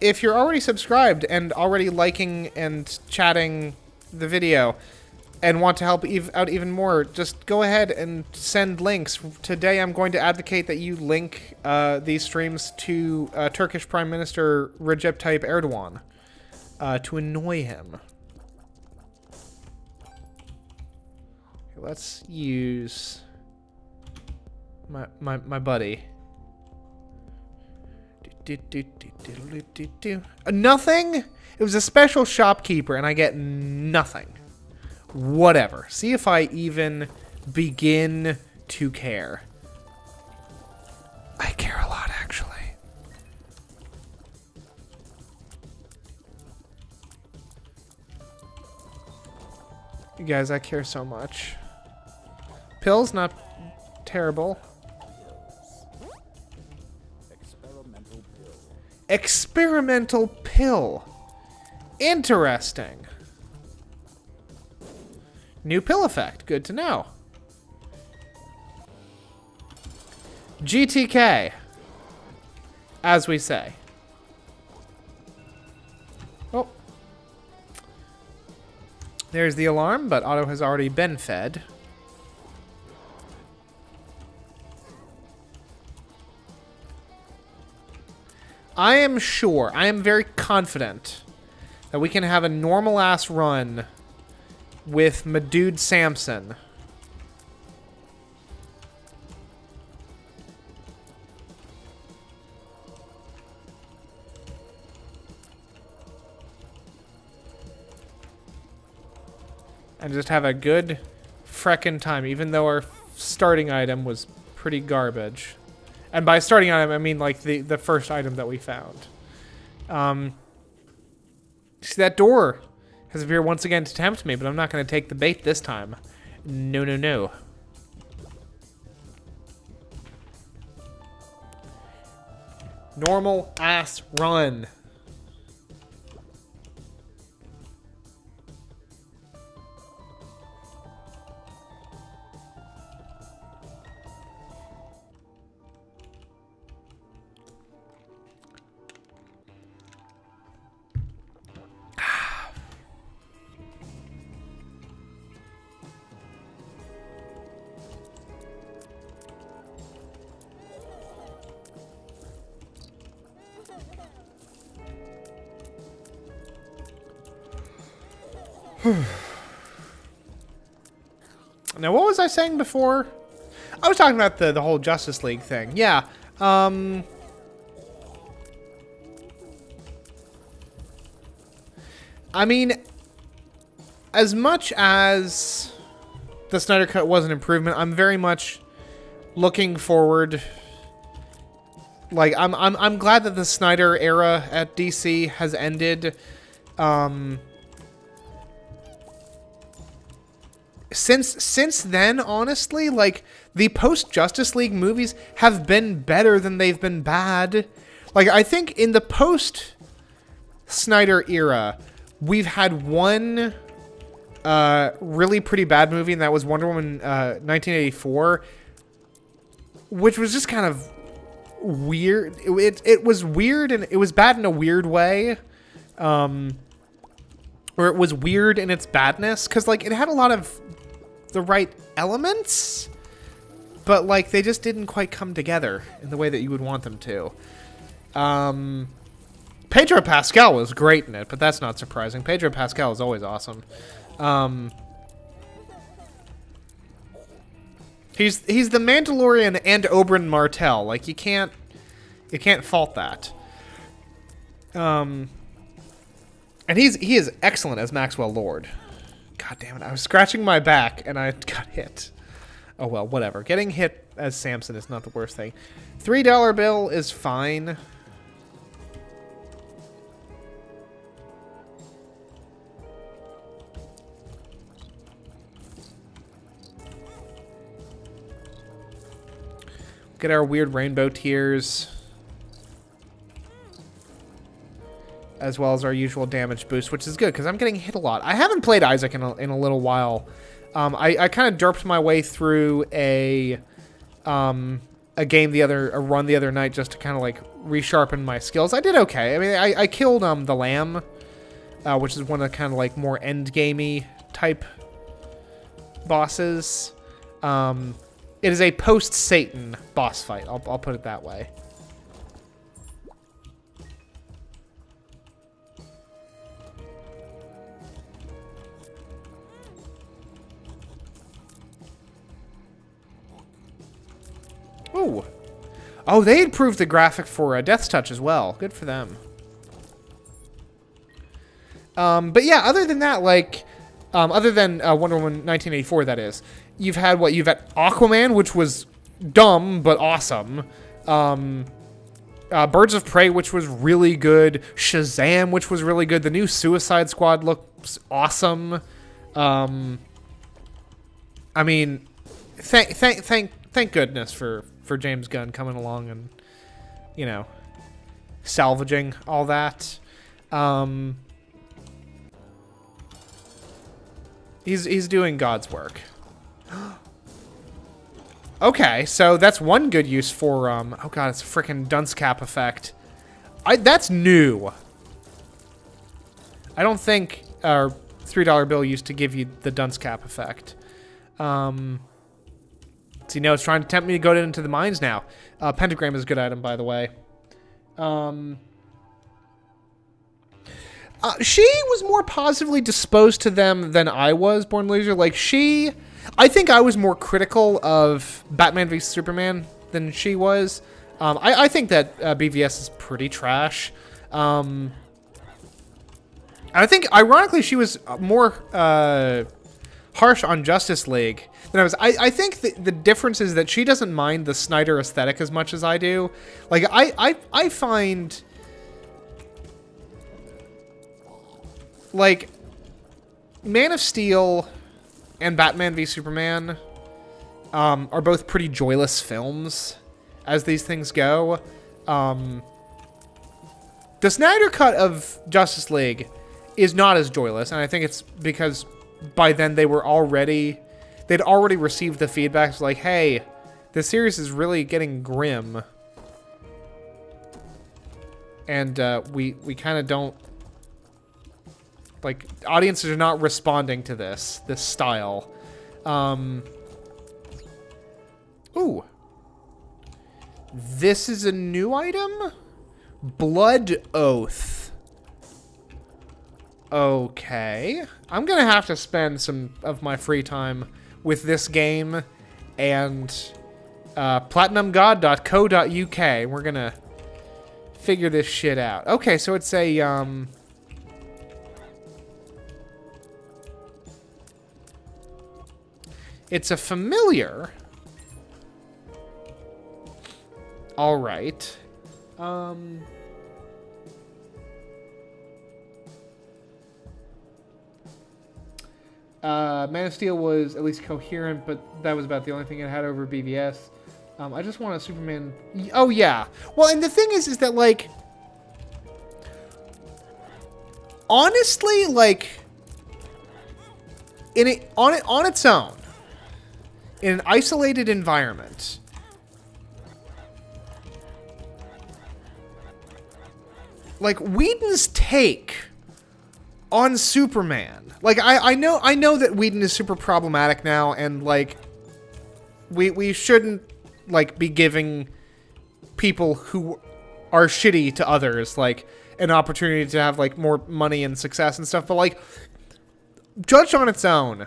[SPEAKER 1] if you're already subscribed and already liking and chatting the video and want to help out even more, just go ahead and send links. Today I'm going to advocate that you link these streams to Turkish Prime Minister Recep Tayyip Erdogan. To annoy him. Okay, let's use my buddy. Nothing? It was a special shopkeeper and I get nothing. Whatever. See if I even begin to care. I care a lot, actually. You guys, I care so much. Pills, not terrible. Experimental pill. Experimental pill. Interesting. New pill effect. Good to know. GTK. As we say. Oh. There's the alarm, but Otto has already been fed. I am sure, I am very confident that we can have a normal-ass run with my dude Samson. And just have a good freckin' time, even though our starting item was pretty garbage. And by starting item, I mean like the first item that we found. See that door? has appeared once again to tempt me, but I'm not going to take the bait this time. No, no, no. Normal ass run. Now, what was I saying before? I was talking about the whole Justice League thing. Yeah. I mean, as much as the Snyder Cut was an improvement, I'm very much looking forward. Like, I'm glad that the Snyder era at DC has ended. Since then, honestly, like, the post-Justice League movies have been better than they've been bad. Like, I think in the post-Snyder era, we've had one really pretty bad movie, and that was Wonder Woman 1984, which was just kind of weird. It was weird, and it was bad in a weird way. Or it was weird in its badness, because, like, it had a lot of the right elements, but, like, they just didn't quite come together in the way that you would want them to. Pedro Pascal was great in it, but that's not surprising. Pedro Pascal is always awesome. He's the Mandalorian and Oberyn Martell. Like, you can't fault that. And he is excellent as Maxwell Lord. God damn it, I was scratching my back and I got hit. Oh well, whatever. Getting hit as Samson is not the worst thing. $3 bill is fine. Get our weird rainbow tears. As well as our usual damage boost, which is good, because I'm getting hit a lot. I haven't played Isaac in a little while. I kind of derped my way through a run the other night just to kind of, like, resharpen my skills. I did okay. I mean, I killed the lamb, which is one of the kind of, like, more end-gamey type bosses. It is a post-Satan boss fight. I'll put it that way. Ooh. Oh, they improved the graphic for Death's Touch as well. Good for them. But yeah, other than that, like, other than Wonder Woman 1984, that is, you've had Aquaman, which was dumb but awesome. Birds of Prey, which was really good. Shazam, which was really good. The new Suicide Squad looks awesome. I mean, thank goodness for James Gunn coming along and, you know, salvaging all that. He's doing God's work. Okay, so that's one good use for, oh god, it's a frickin' dunce cap effect. That's new. I don't think our $3 bill used to give you the dunce cap effect. So, you know, it's trying to tempt me to go into the mines now. Pentagram is a good item, by the way. She was more positively disposed to them than I was, Born Loser. Like, I think I was more critical of Batman v Superman than she was. I think that BVS is pretty trash. I think, ironically, she was more harsh on Justice League than I was. I think the difference is that she doesn't mind the Snyder aesthetic as much as I do. Like, I find, like, Man of Steel and Batman v Superman are both pretty joyless films as these things go. The Snyder Cut of Justice League is not as joyless, and I think it's because by then they'd already received the feedback. It's like, hey, the series is really getting grim. And we kind of don't... Like, audiences are not responding to this style. Ooh. This is a new item? Blood Oath. Okay. I'm gonna have to spend some of my free time with this game and platinumgod.co.uk. We're gonna figure this shit out. Okay, so it's a it's a familiar. All right. Man of Steel was at least coherent, but that was about the only thing it had over BVS. I just want a Superman... Oh, yeah. Well, and the thing is that, like... Honestly, like... on its own, in an isolated environment... Like, Whedon's take on Superman. Like, I know that Whedon is super problematic now, and, like, we shouldn't, like, be giving people who are shitty to others, like, an opportunity to have, like, more money and success and stuff. But, like, judged on its own,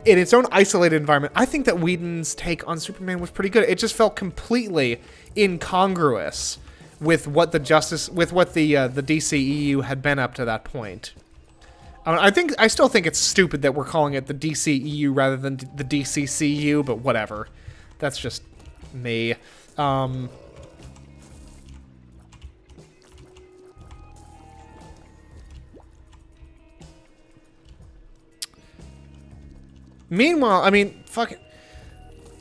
[SPEAKER 1] in its own isolated environment, I think that Whedon's take on Superman was pretty good. It just felt completely incongruous with what the DCEU had been up to that point. I still think it's stupid that we're calling it the DCEU rather than the DCCU, but whatever. That's just me. Meanwhile, I mean, fuck it.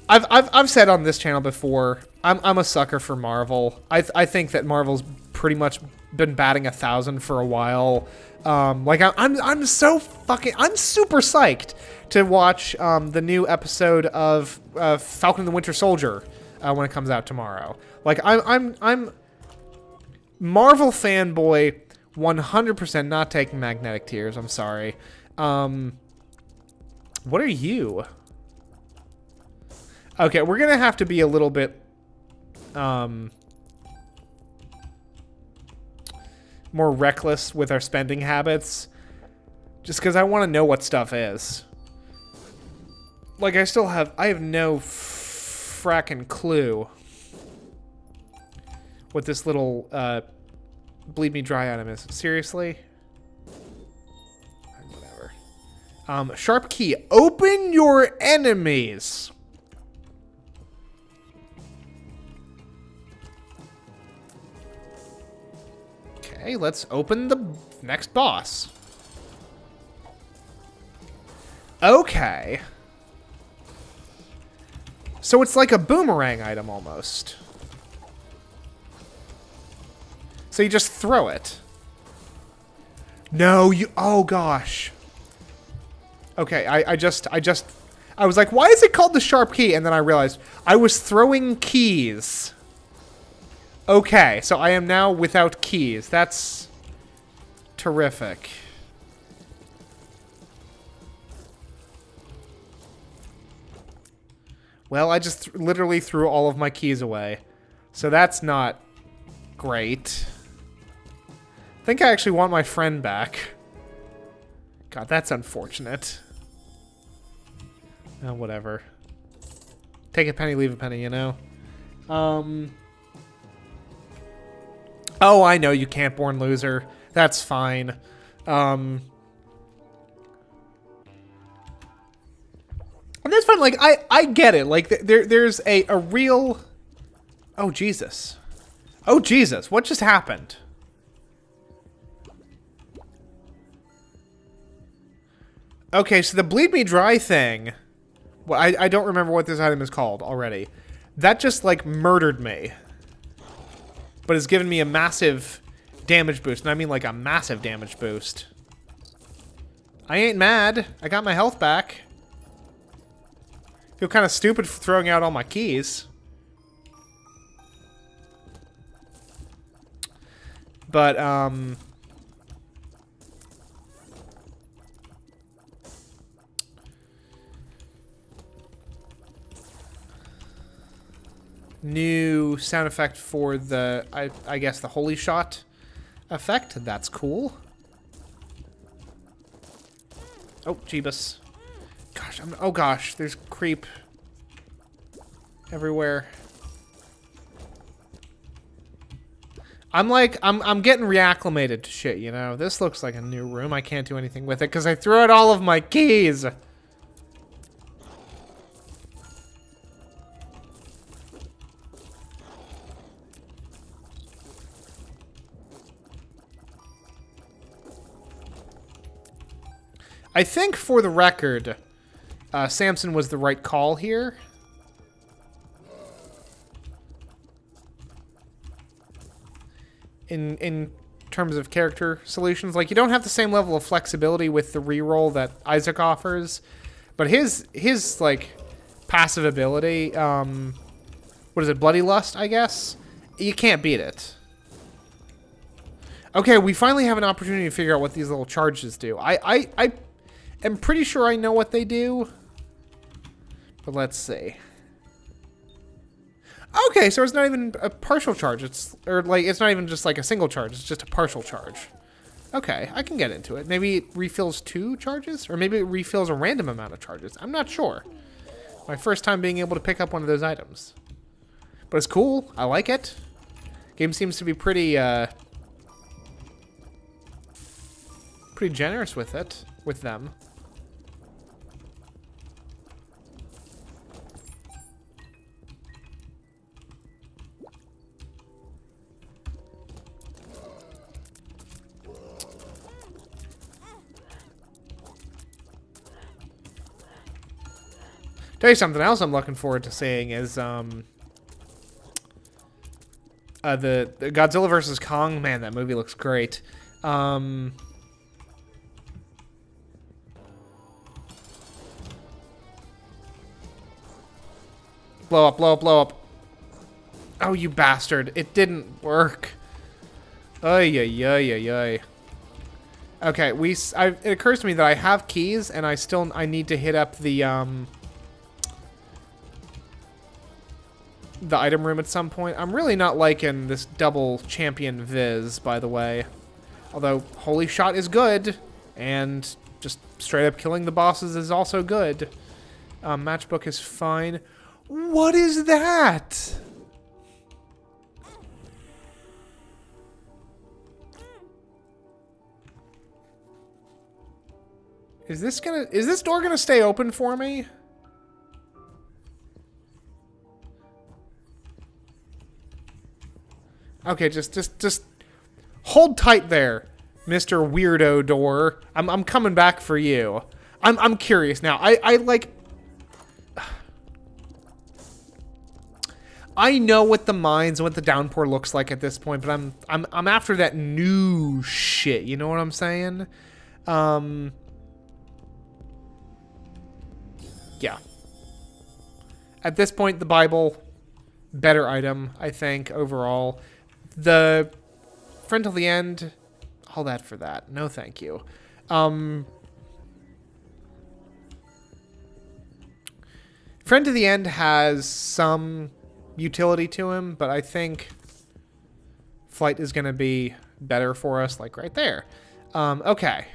[SPEAKER 1] I've said on this channel before, I'm a sucker for Marvel. I think that Marvel's pretty much been batting 1,000 for a while. Like I'm super psyched to watch the new episode of Falcon and the Winter Soldier when it comes out tomorrow. Like I'm Marvel fanboy 100%, not taking magnetic tears. I'm sorry. What are you? Okay, we're gonna have to be a little bit more reckless with our spending habits, just because I want to know what stuff is. Like, I have no frackin' clue what this little bleed me dry item is. Seriously? Whatever. Sharp key. Open your enemies. Okay, let's open the next boss. Okay. So it's like a boomerang item almost. So you just throw it. No, you... Oh, gosh. Okay, I was like, why is it called the sharp key? And then I realized I was throwing keys. Okay, so I am now without keys. That's terrific. Well, I just literally threw all of my keys away. So that's not great. I think I actually want my friend back. God, that's unfortunate. Oh, whatever. Take a penny, leave a penny, you know? Oh, I know, you can't born loser. That's fine. And that's fine. Like, I get it. Like, there's a real... Oh, Jesus. Oh, Jesus. What just happened? Okay, so the bleed me dry thing, well, I don't remember what this item is called already. That just, like, murdered me. But it's given me a massive damage boost. And I mean, like, a massive damage boost. I ain't mad. I got my health back. Feel kind of stupid for throwing out all my keys. But, new sound effect for the, I guess, the holy shot effect. That's cool. Oh, Jeebus. Gosh, oh gosh, there's creep everywhere. I'm getting reacclimated to shit, you know? This looks like a new room. I can't do anything with it because I threw out all of my keys. I think, for the record, Samson was the right call here. In terms of character solutions. Like, you don't have the same level of flexibility with the reroll that Isaac offers. But his like, passive ability, what is it, Bloody Lust, I guess? You can't beat it. Okay, we finally have an opportunity to figure out what these little charges do. I am pretty sure I know what they do. But let's see. Okay, so it's not even a partial charge. It's not even just like a single charge. It's just a partial charge. Okay, I can get into it. Maybe it refills 2 charges? Or maybe it refills a random amount of charges. I'm not sure. My first time being able to pick up one of those items. But it's cool. I like it. Game seems to be pretty generous with it. With them. Tell you something else I'm looking forward to seeing is the Godzilla vs. Kong. Man, that movie looks great. Blow up, blow up, blow up. Oh, you bastard. It didn't work. Ay, ay, ay, ay, ay. Okay, it occurs to me that I have keys, and I need to hit up the item room at some point. I'm really not liking this double champion viz, by the way. Although, holy shot is good, and just straight up killing the bosses is also good. Matchbook is fine. What is that? Is this door gonna stay open for me? Okay, just hold tight there, Mr. Weirdo Door. I'm coming back for you. I'm curious now. I like. I know what the mines and what the downpour looks like at this point, but I'm after that new shit. You know what I'm saying? Yeah. At this point, the Bible, better item, I think, overall. The Friend Till the End, all that for that. No, thank you. Friend to the End has some utility to him, but I think Flight is going to be better for us, like right there. Okay.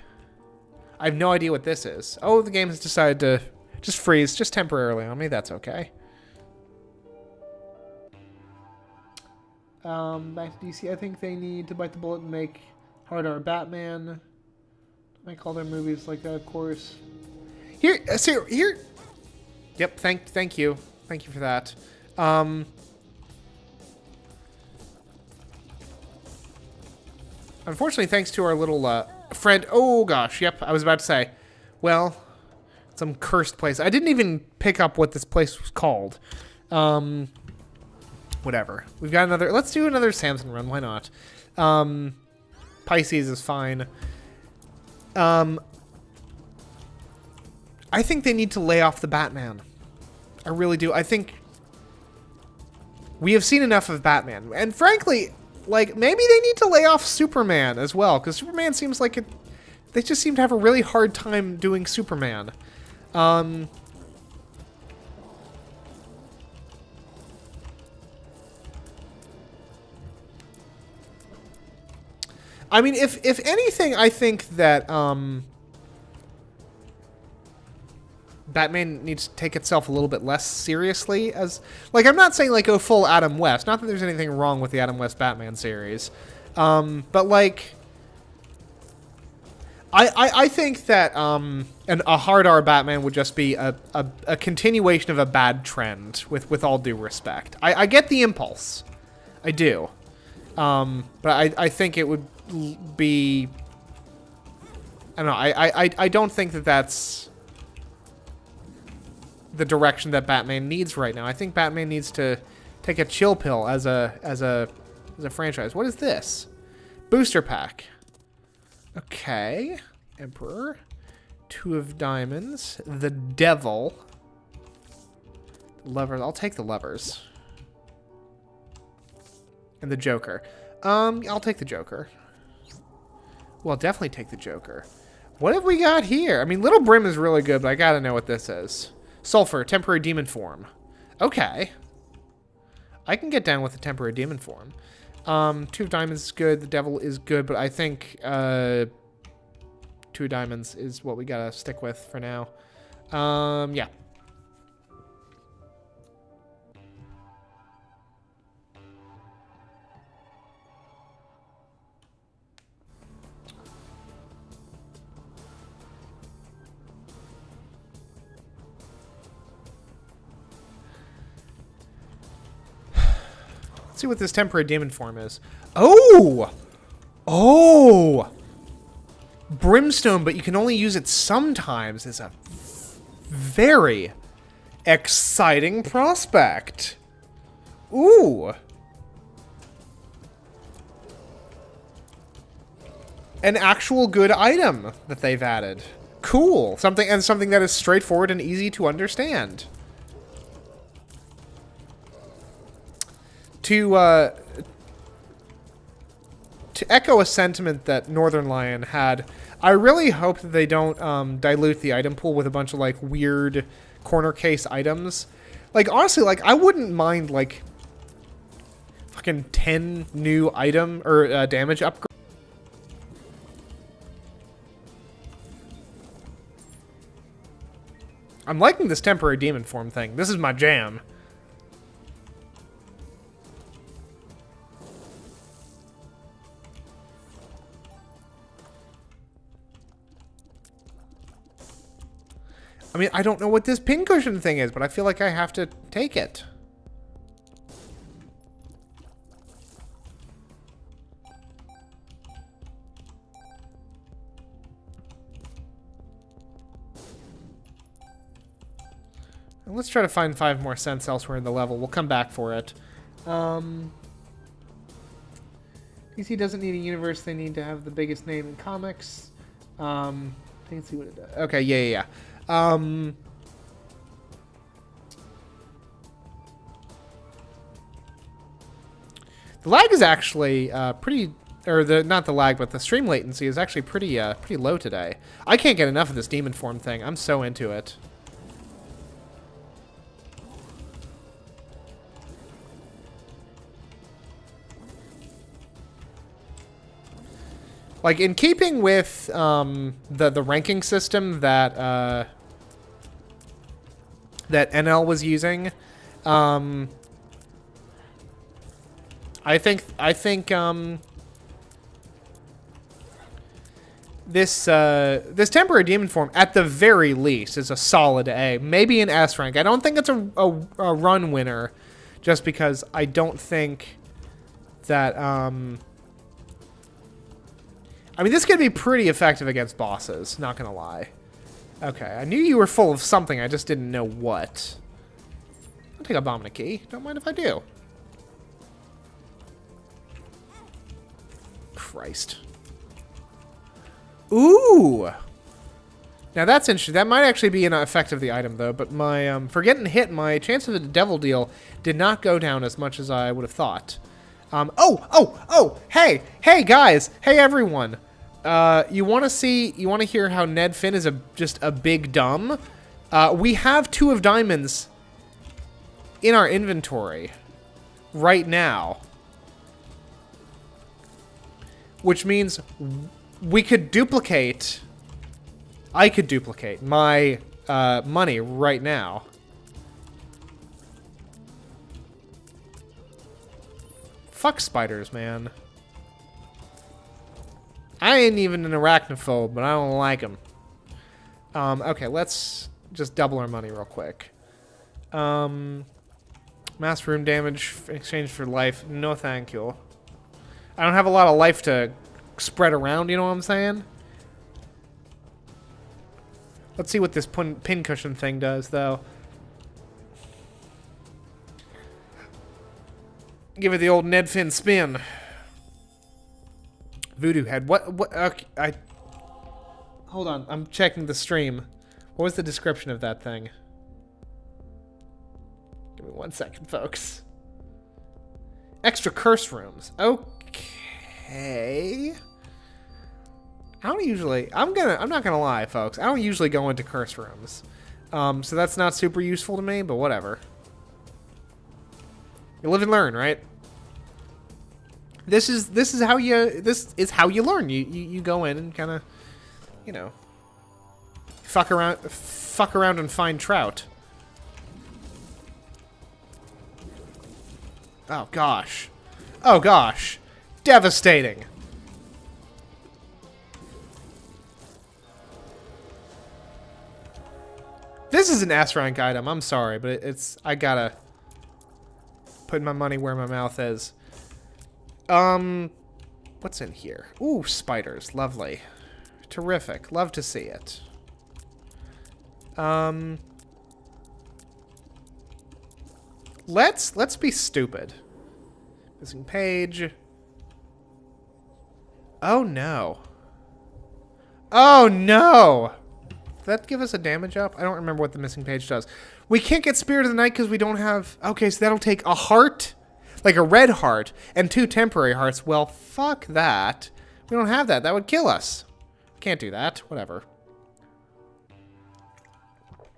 [SPEAKER 1] I have no idea what this is. Oh, the game has decided to just freeze, just temporarily on me. That's okay. Back to DC. I think they need to bite the bullet and make Hard R Batman. Make all their movies like that, of course. Here. Yep. Thank you. Thank you for that. Unfortunately, thanks to our little friend. Oh gosh. Yep. I was about to say. Well, Some cursed place. I didn't even pick up what this place was called. Whatever. We've got another... Let's do another Samson run. Why not? Pisces is fine. I think they need to lay off the Batman. I really do. I think we have seen enough of Batman. And frankly, like, maybe they need to lay off Superman as well. Because Superman seems like it... They just seem to have a really hard time doing Superman. I mean, if anything, I think that Batman needs to take itself a little bit less seriously. As like, I'm not saying like go full Adam West. Not that there's anything wrong with the Adam West Batman series, but like, I think that a hard R Batman would just be a continuation of a bad trend. With all due respect, I get the impulse, I do, but I think it would be, I don't know, I don't think that that's the direction that Batman needs right now. I think Batman needs to take a chill pill as a franchise. What is this? Booster pack. Okay. Emperor. 2 of diamonds. The devil. Levers. I'll take the levers. And the Joker. I'll take the Joker. Well, I'll definitely take the Joker. What have we got here? I mean, Little Brim is really good, but I gotta know what this is. Sulfur, temporary demon form. Okay. I can get down with the temporary demon form. 2 of diamonds is good. The devil is good, but I think 2 of diamonds is what we gotta stick with for now. Yeah. Let's see what this temporary demon form is. Oh! Oh! Brimstone, but you can only use it sometimes, is a very exciting prospect. Ooh. An actual good item that they've added. Cool. Something that is straightforward and easy to understand. To echo a sentiment that Northern Lion had, I really hope that they don't dilute the item pool with a bunch of like weird corner case items. Like honestly, like I wouldn't mind like fucking 10 new item or damage upgrades. I'm liking this temporary demon form thing. This is my jam. I mean, I don't know what this pincushion thing is, but I feel like I have to take it. And let's try to find 5 more cents elsewhere in the level. We'll come back for it. DC doesn't need a universe. They need to have the biggest name in comics. I can see what it does. Okay, yeah. The lag is actually pretty, or not the lag, but the stream latency is actually pretty low today. I can't get enough of this demon form thing. I'm so into it. Like in keeping with the ranking system that that NL was using, I think this temporary demon form at the very least is a solid A, maybe an S rank. I don't think it's a run winner, just because I don't think that I mean, this could be pretty effective against bosses, not gonna lie. Okay, I knew you were full of something, I just didn't know what. I'll take a bomb and a key. Don't mind if I do. Christ. Ooh! Now that's interesting. That might actually be an effect of the item, though. But my for getting hit, my chance of a devil deal did not go down as much as I would have thought. Oh! Hey, guys! Hey, everyone! You want to hear how Ned Finn is just a big dumb? We have 2 of diamonds in our inventory right now, which means we could duplicate. I could duplicate my money right now. Fuck spiders, man. I ain't even an arachnophobe, but I don't like them. Okay, let's just double our money real quick. Mass room damage in exchange for life. No thank you. I don't have a lot of life to spread around, you know what I'm saying? Let's see what this pincushion thing does, though. Give it the old Ned Finn spin. Voodoo head. What? Okay, hold on. I'm checking the stream. What was the description of that thing? Give me 1 second, folks. Extra curse rooms. Okay. I don't usually. I'm not gonna lie, folks. I don't usually go into curse rooms. So that's not super useful to me, but whatever. You live and learn, right? This is how you learn. You go in and kind of, you know, fuck around and find trout. Oh gosh. Oh gosh. Devastating. This is an S rank item. I'm sorry, but I gotta put my money where my mouth is. What's in here? Ooh, spiders. Lovely. Terrific. Love to see it. Let's be stupid. Missing page. Oh no. Oh no! Did that give us a damage up? I don't remember what the missing page does. We can't get Spirit of the Night because we don't have... Okay, so that'll take a heart, like a red heart, and 2 temporary hearts. Well, fuck that. We don't have that. That would kill us. Can't do that. Whatever.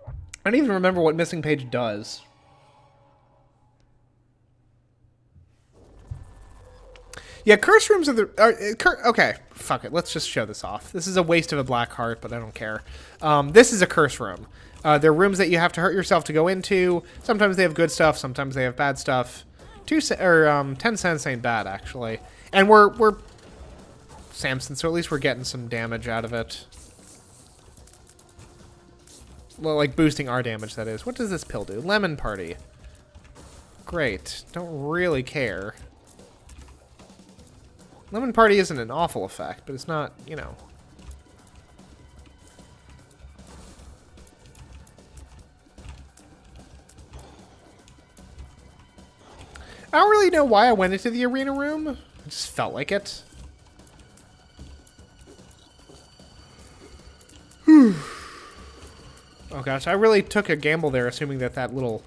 [SPEAKER 1] I don't even remember what missing page does. Yeah, curse rooms are the... okay, fuck it. Let's just show this off. This is a waste of a black heart, but I don't care. This is a curse room. They're rooms that you have to hurt yourself to go into. Sometimes they have good stuff. Sometimes they have bad stuff. 10 cents ain't bad, actually. And we're Samson, so at least we're getting some damage out of it. Well, like boosting our damage, that is. What does this pill do? Lemon Party. Great. Don't really care. Lemon Party isn't an awful effect, but it's not, you know. I don't really know why I went into the arena room. I just felt like it. Oh gosh, I really took a gamble there, assuming that little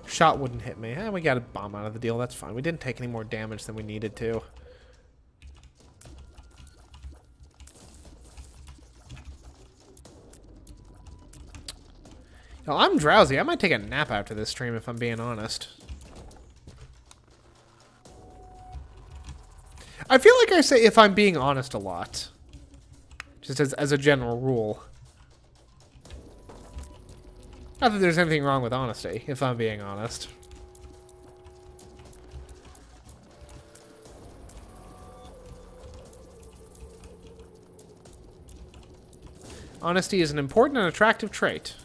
[SPEAKER 1] shot wouldn't hit me. We got a bomb out of the deal, that's fine. We didn't take any more damage than we needed to. Now, I'm drowsy. I might take a nap after this stream if I'm being honest. I feel like I say if I'm being honest a lot. Just as a general rule. Not that there's anything wrong with honesty, if I'm being honest. Honesty is an important and attractive trait.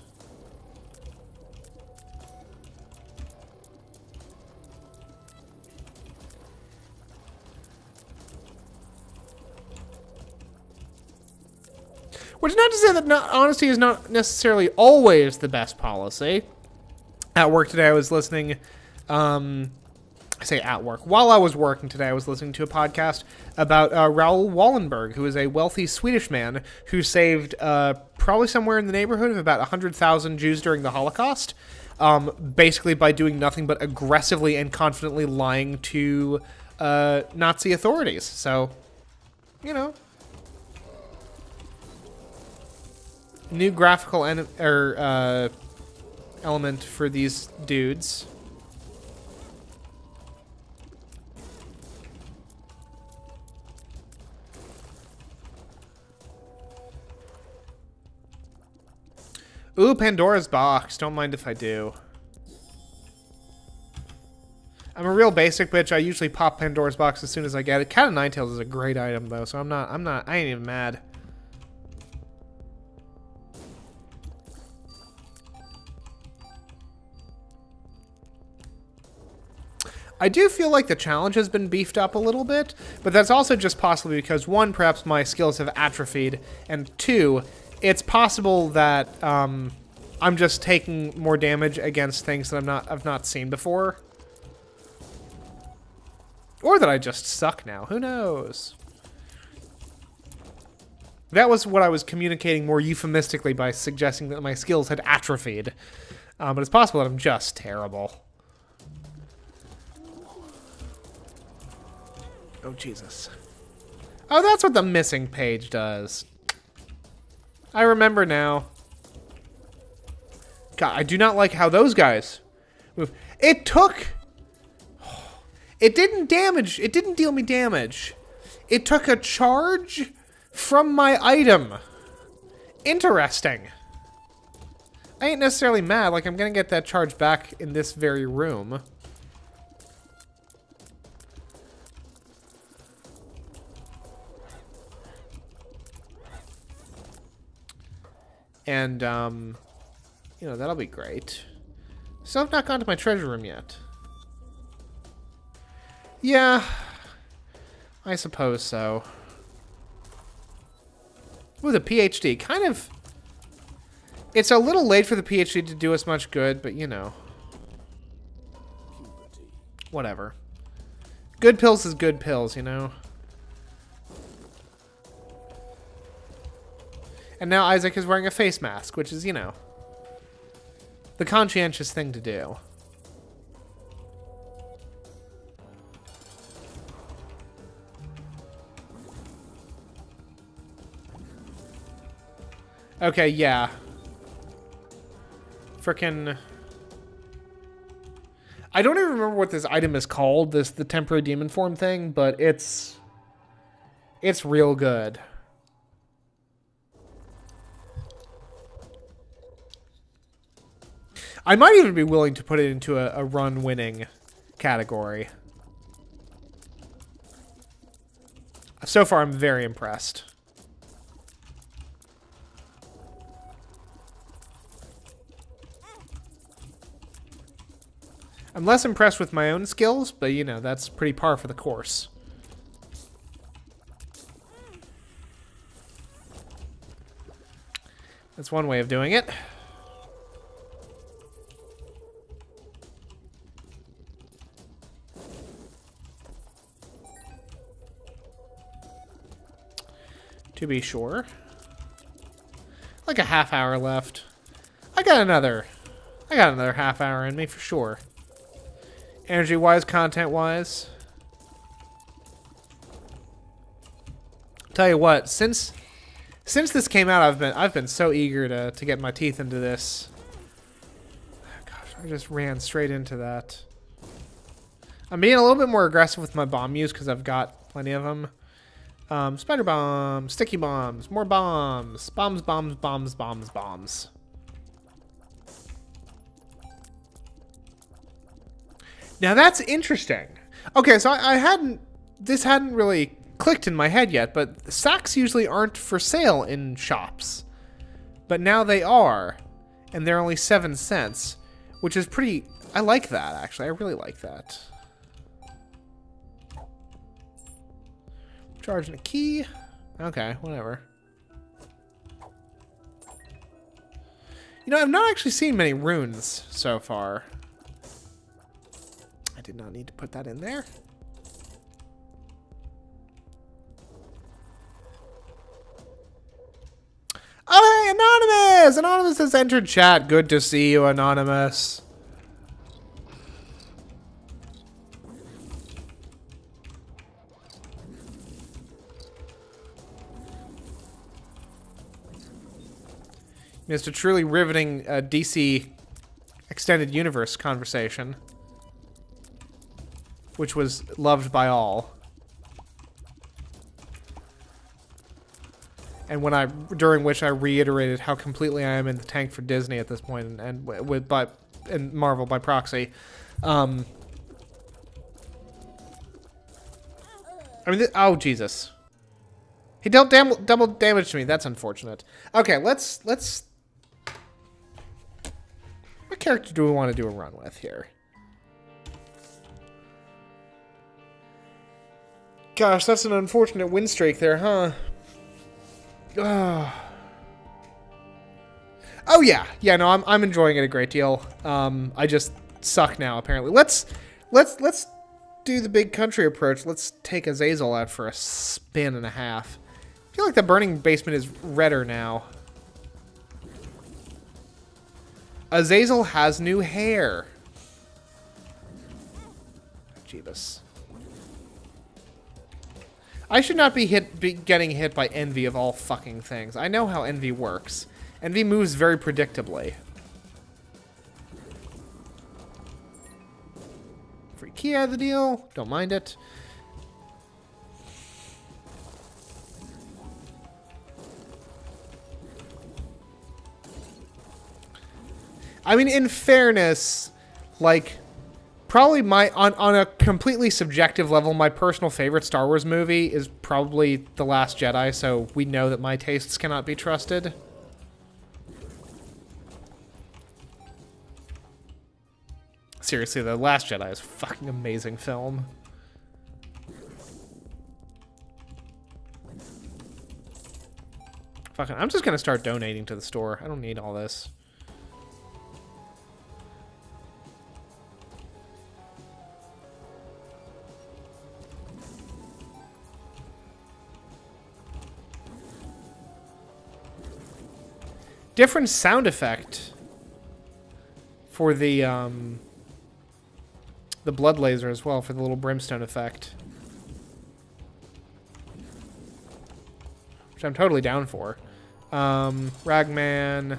[SPEAKER 1] Which is not to say that honesty is not necessarily always the best policy. At work today, I was listening, I say at work. While I was working today, I was listening to a podcast about Raoul Wallenberg, who is a wealthy Swedish man who saved probably somewhere in the neighborhood of about 100,000 Jews during the Holocaust, basically by doing nothing but aggressively and confidently lying to Nazi authorities. So, you know, new graphical element for these dudes. Ooh, Pandora's box. Don't mind if I do. I'm a real basic bitch. I usually pop Pandora's box as soon as I get it. Cat of Nine Tails is a great item though, so I ain't even mad. I do feel like the challenge has been beefed up a little bit, but that's also just possibly because, one, perhaps my skills have atrophied, and two, it's possible that I'm just taking more damage against things that I've not seen before. Or that I just suck now. Who knows? That was what I was communicating more euphemistically by suggesting that my skills had atrophied. But it's possible that I'm just terrible. Oh, Jesus. Oh, that's what the missing page does. I remember now. God, I do not like how those guys move. It took... It didn't damage. It didn't deal me damage. It took a charge from my item. Interesting. I ain't necessarily mad. Like, I'm gonna get that charge back in this very room. And, you know, that'll be great. So I've not gone to my treasure room yet. Yeah, I suppose so. Ooh, the PhD. Kind of... It's a little late for the PhD to do us much good, but, you know. Whatever. Good pills is good pills, you know? And now Isaac is wearing a face mask, which is, you know, the conscientious thing to do. Okay, yeah. Frickin'... I don't even remember what this item is called, the temporary demon form thing, but it's real good. I might even be willing to put it into a run-winning category. So far, I'm very impressed. I'm less impressed with my own skills, but, you know, that's pretty par for the course. That's one way of doing it. To be sure. Like a half hour left. I got another half hour in me for sure. Energy wise, content wise. Tell you what, since this came out, I've been so eager to get my teeth into this. Gosh, I just ran straight into that. I'm being a little bit more aggressive with my bomb use because I've got plenty of them. Spider bombs, sticky bombs, more bombs, bombs, bombs, bombs, bombs, bombs. Now that's interesting. Okay, so this hadn't really clicked in my head yet, but sacks usually aren't for sale in shops. But now they are, and they're only 7 cents, which is pretty, I like that actually, I really like that. Charging a key. Okay, whatever. You know, I've not actually seen many runes so far. I did not need to put that in there. Oh, hey, Anonymous! Anonymous has entered chat. Good to see you, Anonymous. It's a truly riveting DC Extended Universe conversation, which was loved by all. And during which I reiterated how completely I am in the tank for Disney at this point, and Marvel by proxy. I mean, oh Jesus! He dealt double damage to me. That's unfortunate. Okay, let's. What character do we want to do a run with here? Gosh, that's an unfortunate win streak there, huh? Oh yeah, no, I'm enjoying it a great deal. I just suck now apparently. Let's do the big country approach. Let's take Azazel out for a spin and a half. I feel like the burning basement is redder now. Azazel has new hair. Jeebus. I should not be getting hit by envy of all fucking things. I know how envy works. Envy moves very predictably. Free key out of the deal. Don't mind it. I mean, in fairness, like, probably on a completely subjective level, my personal favorite Star Wars movie is probably The Last Jedi, so we know that my tastes cannot be trusted. Seriously, The Last Jedi is a fucking amazing film. Fucking, I'm just gonna start donating to the store. I don't need all this. Different sound effect for the blood laser as well, for the little brimstone effect, which I'm totally down for. Ragman.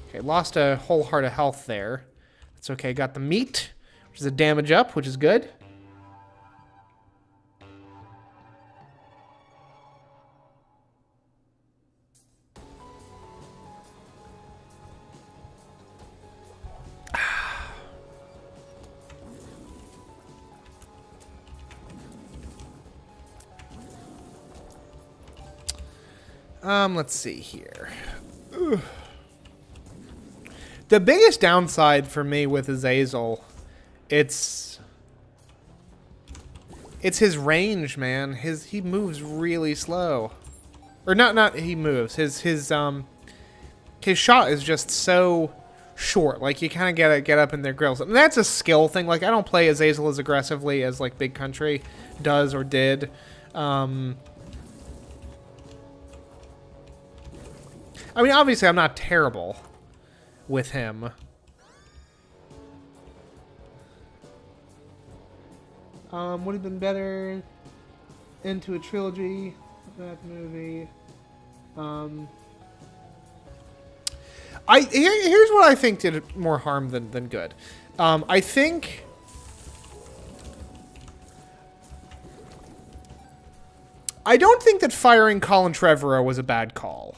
[SPEAKER 1] Okay, lost a whole heart of health there. That's okay. Got the meat, which is a damage up, which is good. Let's see here. Ugh. The biggest downside for me with Azazel, it's his range, man. He moves really slow. Or not he moves. His shot is just so short. Like, you kind of gotta get up in their grills. And that's a skill thing. Like, I don't play Azazel as aggressively as, like, Big Country does or did. I mean, obviously, I'm not terrible with him. Would have been better into a trilogy. That movie. Here's what I think did more harm than good. I think I don't think that firing Colin Trevorrow was a bad call.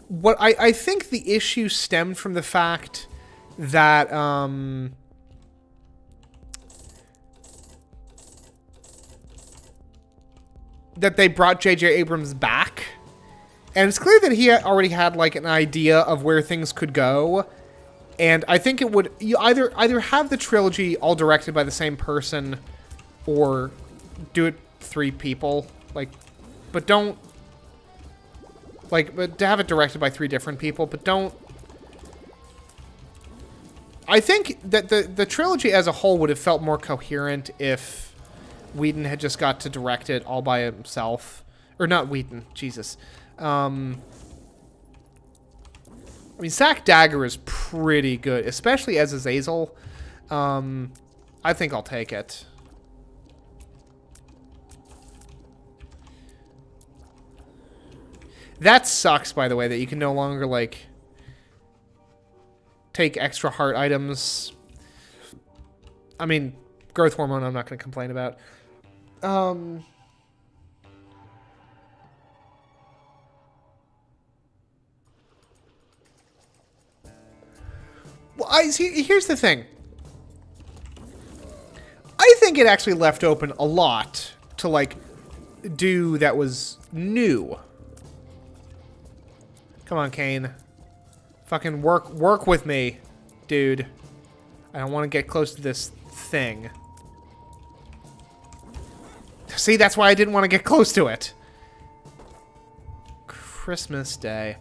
[SPEAKER 1] What I think the issue stemmed from the fact that that they brought J.J. Abrams back, and it's clear that he already had like an idea of where things could go, And I think it would you either have the trilogy all directed by the same person, or do it 3 people. Like, but don't like, but to have it directed by 3 different people. But don't. I think that the trilogy as a whole would have felt more coherent if Whedon had just got to direct it all by himself. Or not Whedon, Jesus. I mean, Zack Dagger is pretty good, especially as Azazel. I think I'll take it. That sucks, by the way, that you can no longer, like, take extra heart items. I mean, growth hormone I'm not going to complain about. Well, here's the thing. I think it actually left open a lot to, like, do that was new. Come on, Kane. Fucking work with me, dude. I don't want to get close to this thing. See, that's why I didn't want to get close to it. Christmas Day.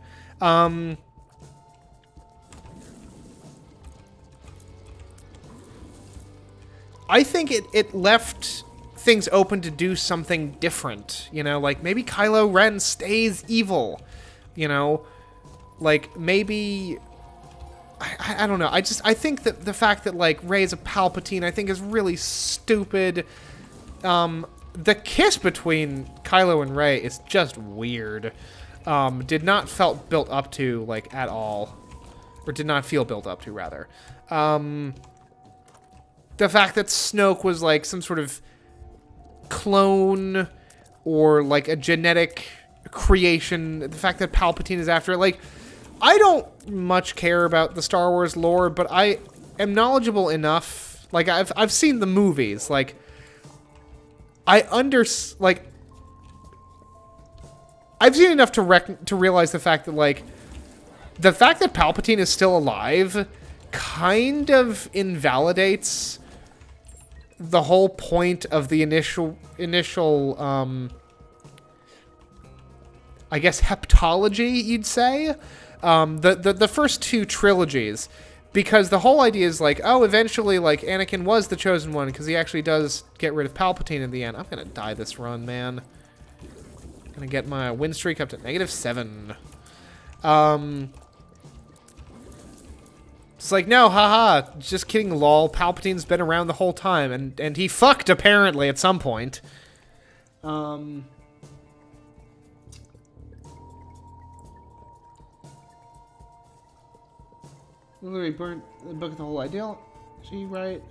[SPEAKER 1] I think it left things open to do something different. You know, like maybe Kylo Ren stays evil. You know, like maybe I don't know. I think that the fact that like Rey's a Palpatine, I think is really stupid. The kiss between Kylo and Rey is just weird. Did not felt built up to like at all, or did not feel built up to rather. The fact that Snoke was like some sort of clone or like a genetic creation, the fact that Palpatine is after it, like, I don't much care about the Star Wars lore, but I am knowledgeable enough. Like, I've seen the movies. Like, I've seen enough to realize the fact that Palpatine is still alive kind of invalidates the whole point of the initial I guess heptology, you'd say. The first 2 trilogies, because the whole idea is like, oh, eventually like Anakin was the chosen one because he actually does get rid of Palpatine in the end. I'm gonna die this run, man. Gonna get my win streak up to -7. It's like, no, haha, just kidding, lol. Palpatine's been around the whole time, and he fucked, apparently, at some point. Literally burnt the book of the whole idea. Is she right?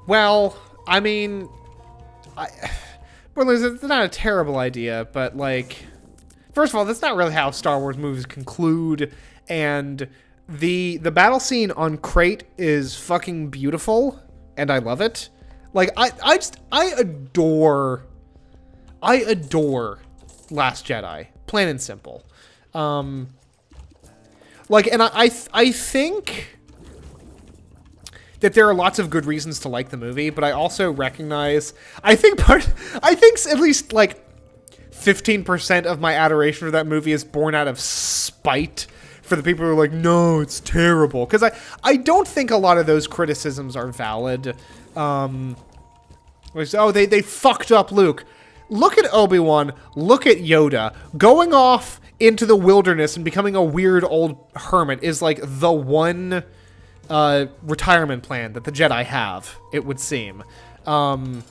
[SPEAKER 1] Well, I mean, well, it's not a terrible idea, but, like, first of all, that's not really how Star Wars movies conclude, and the battle scene on Crate is fucking beautiful, and I love it. Like, I adore Last Jedi, plain and simple. Like, and I think that there are lots of good reasons to like the movie, but I also recognize, I think at least like 15% of my adoration for that movie is born out of spite for the people who are like, no, it's terrible. Because I don't think a lot of those criticisms are valid. Like, oh, they fucked up Luke. Look at Obi-Wan, look at Yoda. Going off into the wilderness and becoming a weird old hermit is like the one retirement plan that the Jedi have, it would seem. Like,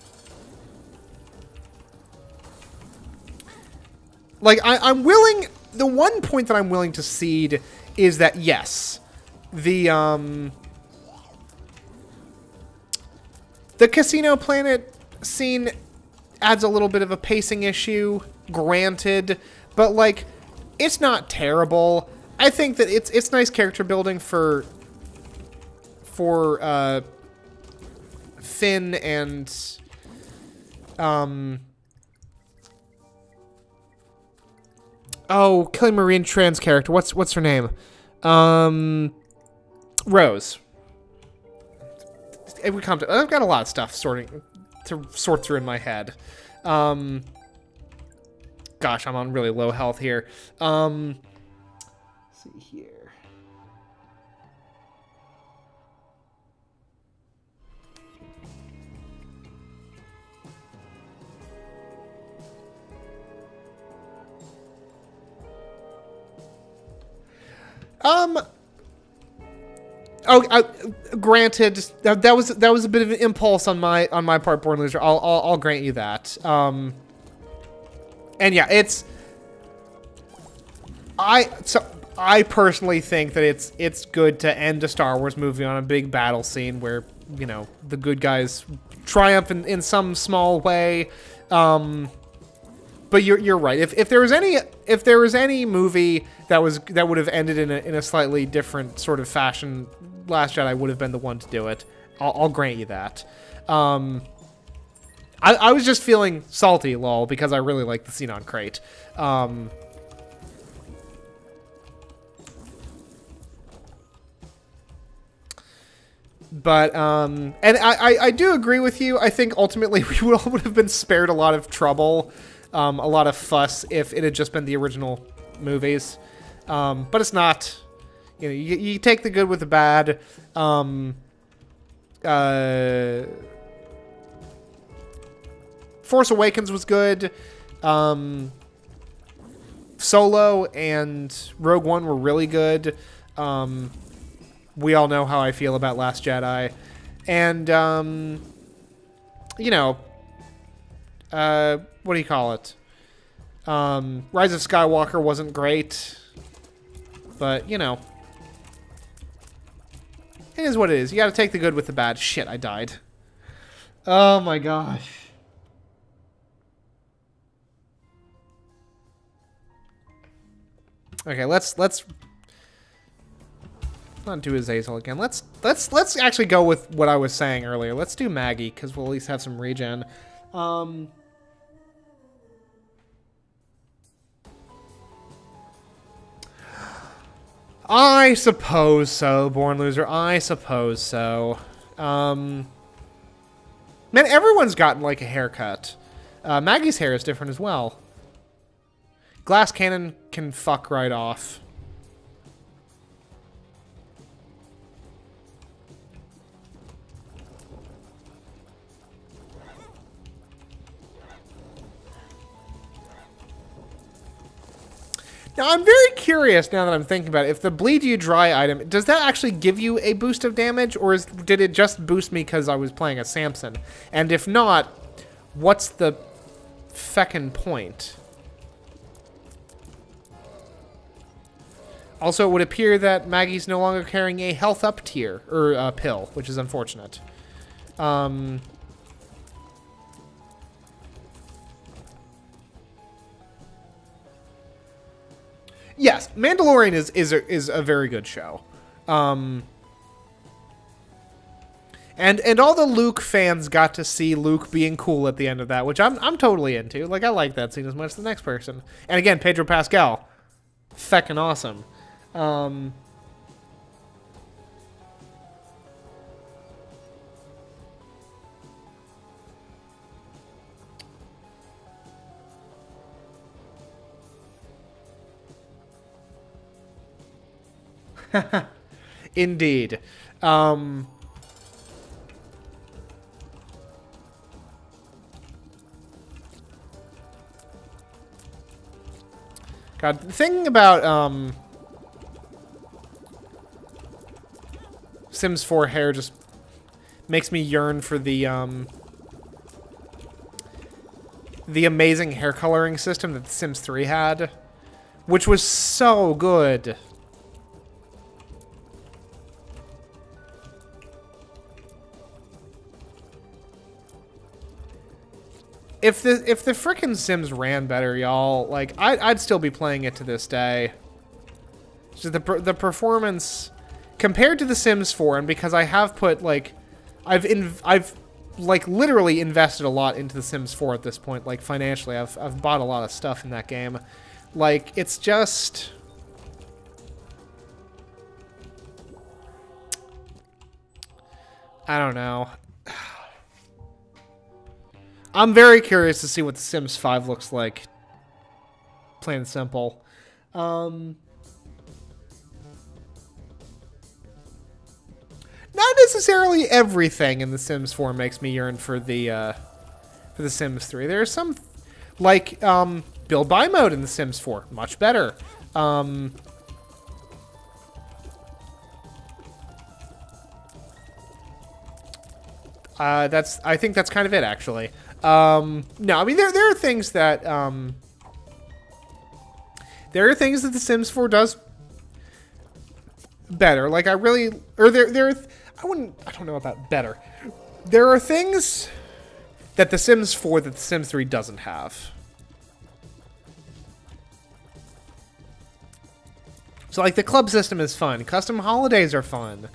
[SPEAKER 1] I'm willing... The one point that I'm willing to cede is that, yes, the Casino Planet scene adds a little bit of a pacing issue, granted, but, like, it's not terrible. I think that it's nice character building for Finn and Oh, Killing Marine trans character. What's her name? Rose. I've got a lot of stuff to sort through in my head. Gosh, I'm on really low health here. Let's see here. Granted, that was a bit of an impulse on my part, Born Loser. I'll grant you that. And yeah, I personally think that it's good to end a Star Wars movie on a big battle scene where, you know, the good guys triumph in some small way. But you're right. If there was any movie that would have ended in a slightly different sort of fashion, Last Jedi would have been the one to do it. I'll grant you that. I was just feeling salty, lol, because I really like the scene on Crate. But and I do agree with you. I think ultimately we would have been spared a lot of trouble. A lot of fuss if it had just been the original movies. But it's not. You know, you take the good with the bad. Force Awakens was good. Solo and Rogue One were really good. We all know how I feel about Last Jedi. And, you know, what do you call it? Rise of Skywalker wasn't great, but, you know, it is what it is. You gotta take the good with the bad. Shit, I died. Oh my gosh. Okay, let's not do Azazel again. Let's actually go with what I was saying earlier. Let's do Maggie, because we'll at least have some regen. I suppose so, Born Loser. I suppose so. Man, everyone's gotten, like, a haircut. Maggie's hair is different as well. Glass Cannon can fuck right off. Now, I'm very curious now that I'm thinking about it. If the Bleed You Dry item, does that actually give you a boost of damage? Or did it just boost me because I was playing a Samson? And if not, what's the feckin' point? Also, it would appear that Maggie's no longer carrying a health up tier, or pill, which is unfortunate. Yes, Mandalorian is a very good show. And all the Luke fans got to see Luke being cool at the end of that, which I'm totally into. Like, I like that scene as much as the next person. And again, Pedro Pascal. Feckin' awesome. Indeed. God, thinking about Sims 4 hair just makes me yearn for the amazing hair coloring system that The Sims 3 had, which was so good. If the frickin' Sims ran better, y'all, like, I'd still be playing it to this day. Just the performance compared to The Sims 4, and because I have put, like, I've like literally invested a lot into The Sims 4 at this point, like financially. I've bought a lot of stuff in that game. Like, it's just... I don't know. I'm very curious to see what The Sims 5 looks like. Plain and simple. Not necessarily everything in The Sims 4 makes me yearn for the Sims 3. There's some, like, build buy mode in The Sims 4. Much better. I think that's kind of it, actually. No, I mean, there are things that, there are things that The Sims 4 does better. Like, I don't know about better. There are things that The Sims 4 that The Sims 3 doesn't have. So, like, the club system is fun. Custom holidays are fun.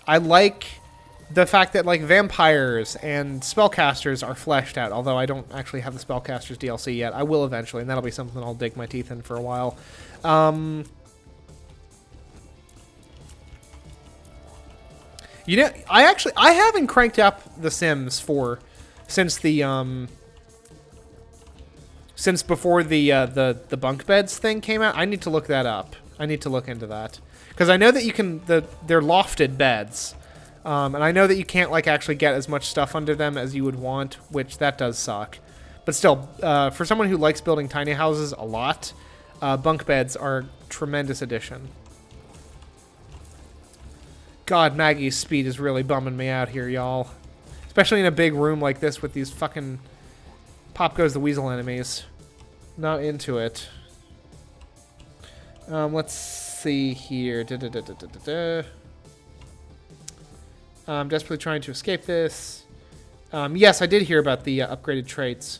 [SPEAKER 1] I like the fact that, like, vampires and spellcasters are fleshed out, although I don't actually have the spellcasters DLC yet. I will eventually, and that'll be something I'll dig my teeth in for a while. You know, I haven't cranked up The Sims for since before the bunk beds thing came out. I need to look that up. I need to look into that. Because I know that you can, they're lofted beds. And I know that you can't, like, actually get as much stuff under them as you would want, which that does suck. But still, for someone who likes building tiny houses a lot, bunk beds are a tremendous addition. God, Maggie's speed is really bumming me out here, y'all. Especially in a big room like this with these fucking Pop Goes the Weasel enemies. Not into it. Let's see here. I'm desperately trying to escape this. Yes, I did hear about the upgraded traits.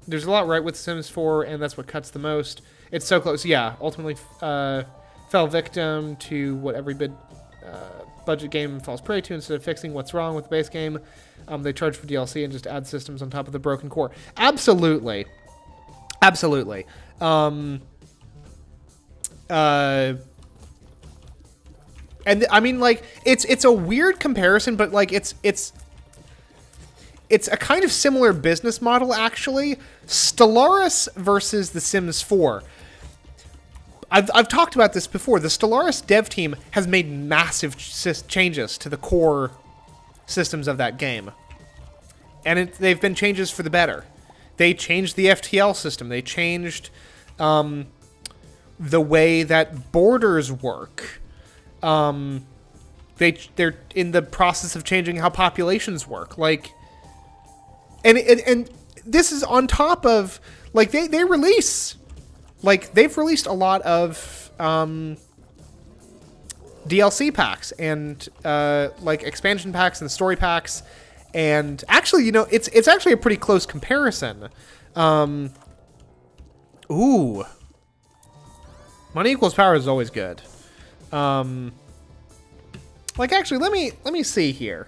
[SPEAKER 1] There's a lot right with Sims 4, and that's what cuts the most. It's so close. Yeah, ultimately fell victim to what every budget game falls prey to. Instead of fixing what's wrong with the base game, they charge for DLC and just add systems on top of the broken core. Absolutely. Absolutely. And I mean, like, it's a weird comparison, but, like, it's a kind of similar business model, actually. Stellaris versus The Sims 4. I've talked about this before. The Stellaris dev team has made massive changes to the core systems of that game. And they've been changes for the better. They changed the FTL system. They changed the way that borders work. They're in the process of changing how populations work. Like, and this is on top of, like, they release, like, they've released a lot of DLC packs and like expansion packs and story packs, and actually, you know, it's actually a pretty close comparison. Ooh, money equals power is always good. Like, actually, let me see here.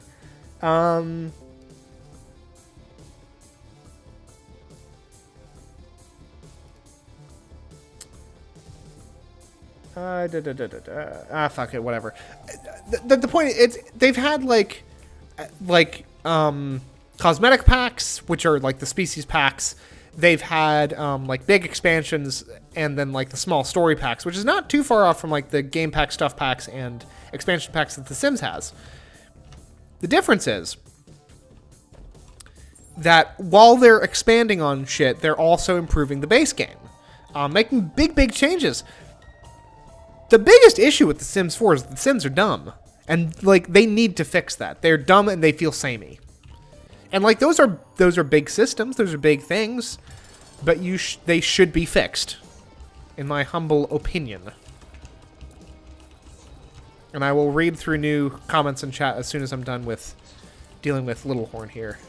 [SPEAKER 1] Fuck it, whatever. The point is, they've had like cosmetic packs, which are like the species packs. They've had like big expansions, and then like the small story packs, which is not too far off from like the game pack, stuff packs, and expansion packs that The Sims has. The difference is that while they're expanding on shit, they're also improving the base game, making big changes. The biggest issue with The Sims 4 is The Sims are dumb. And, like, they need to fix that. They're dumb and they feel samey. And, like, those are big systems. Those are big things. But they should be fixed. In my humble opinion. And I will read through new comments in chat as soon as I'm done with dealing with Little Horn here.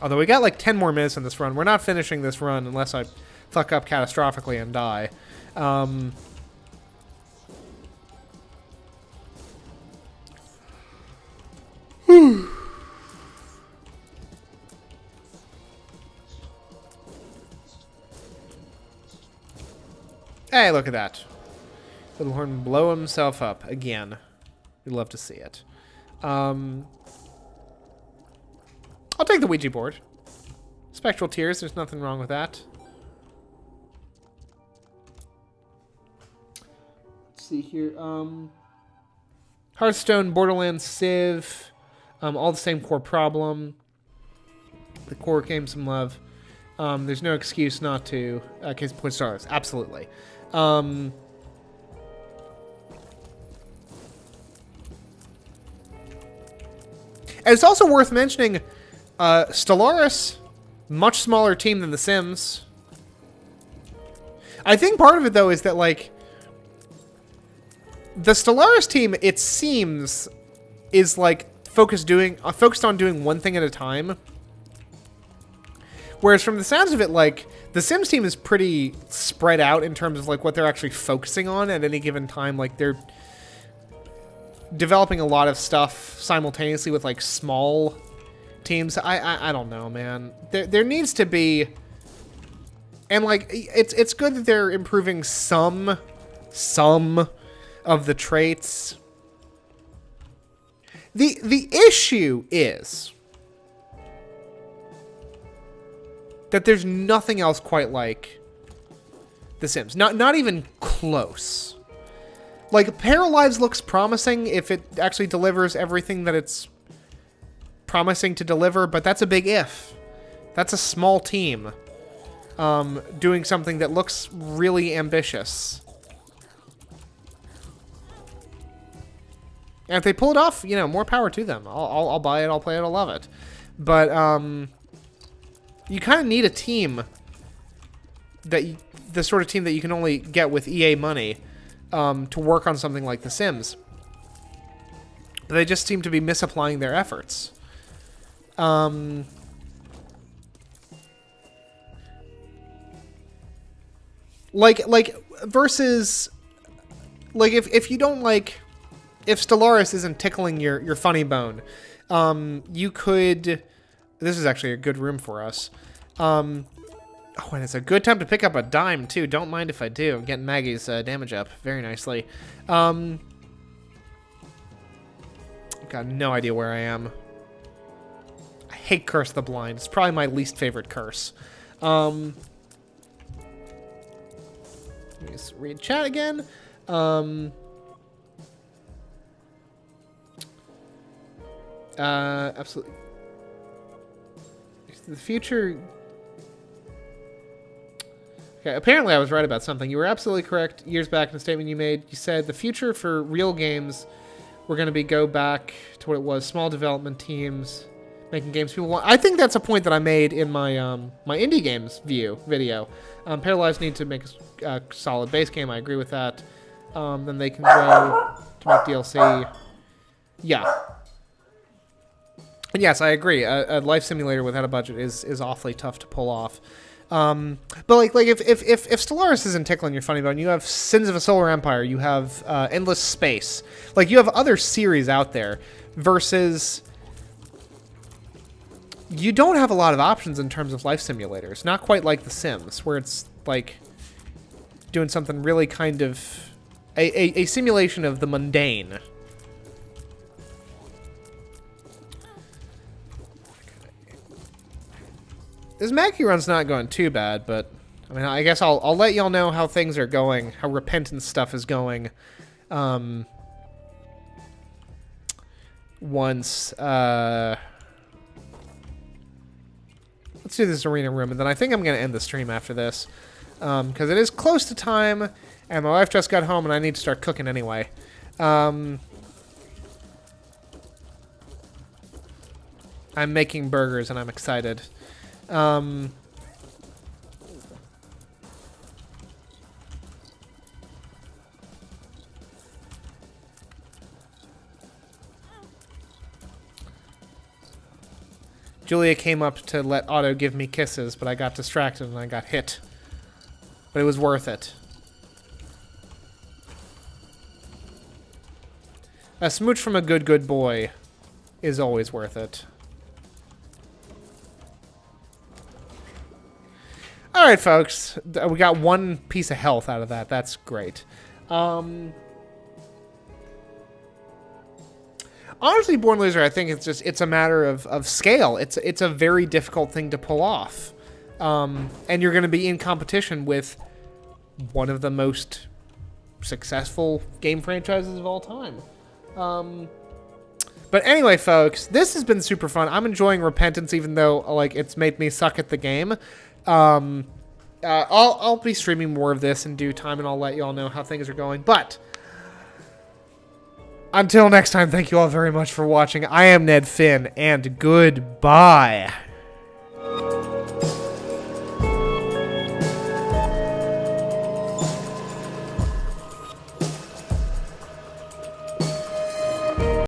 [SPEAKER 1] Although we got like 10 more minutes in this run. We're not finishing this run unless I fuck up catastrophically and die. Hey, look at that. Little Horn blow himself up again. We'd love to see it. I'll take the Ouija board. Spectral Tears, there's nothing wrong with that. Let's see here. Hearthstone, Borderlands, Civ. All the same core problem. The core came some love. There's no excuse not to. Case point stars, absolutely. And it's also worth mentioning, Stellaris, much smaller team than The Sims. I think part of it, though, is that, like, the Stellaris team, it seems, is, like, focused on doing one thing at a time. Whereas from the sounds of it, like, the Sims team is pretty spread out in terms of, like, what they're actually focusing on at any given time. Like, they're developing a lot of stuff simultaneously with, like, small teams. I don't know, man. There needs to be... And, like, it's good that they're improving some of the traits. The issue is that there's nothing else quite like The Sims. Not even close. Like, Paralives looks promising if it actually delivers everything that it's promising to deliver, but that's a big if. That's a small team doing something that looks really ambitious. And if they pull it off, you know, more power to them. I'll buy it, I'll play it, I'll love it. But you kind of need a team the sort of team that you can only get with EA money to work on something like The Sims. They just seem to be misapplying their efforts. Like versus, like, if you don't like, if Stellaris isn't tickling your funny bone, you could. This is actually a good room for us. Oh, and it's a good time to pick up a dime, too. Don't mind if I do. I'm getting Maggie's damage up very nicely. Got no idea where I am. I hate Curse the Blind. It's probably my least favorite curse. Let me just read chat again. Absolutely. The future... Okay, apparently I was right about something. You were absolutely correct years back in the statement you made. You said the future for real games were going to be go back to what it was, small development teams, making games people want. I think that's a point that I made in my my indie games video. Paralives need to make a solid base game. I agree with that. Then they can grow to make DLC. Yeah. And yes, I agree. A life simulator without a budget is awfully tough to pull off. But like if Stellaris isn't tickling your funny bone, you have Sins of a Solar Empire, you have Endless Space, like you have other series out there. Versus, you don't have a lot of options in terms of life simulators. Not quite like The Sims, where it's like doing something really kind of a simulation of the mundane. This Mackie run's not going too bad, but I mean, I guess I'll let y'all know how things are going, how repentance stuff is going. Once let's do this arena room, and then I think I'm gonna end the stream after this, because it is close to time, and my wife just got home, and I need to start cooking anyway. I'm making burgers, and I'm excited. Julia came up to let Otto give me kisses, but I got distracted and I got hit. But it was worth it. A smooch from a good boy is always worth it. Alright, folks. We got one piece of health out of that. That's great. Honestly, Born Loser, I think it's a matter of scale. It's a very difficult thing to pull off. And you're going to be in competition with one of the most successful game franchises of all time. But anyway, folks, this has been super fun. I'm enjoying Repentance, even though like it's made me suck at the game. I'll be streaming more of this in due time, and I'll let you all know how things are going. But until next time, thank you all very much for watching. I am Ned Finn, and goodbye.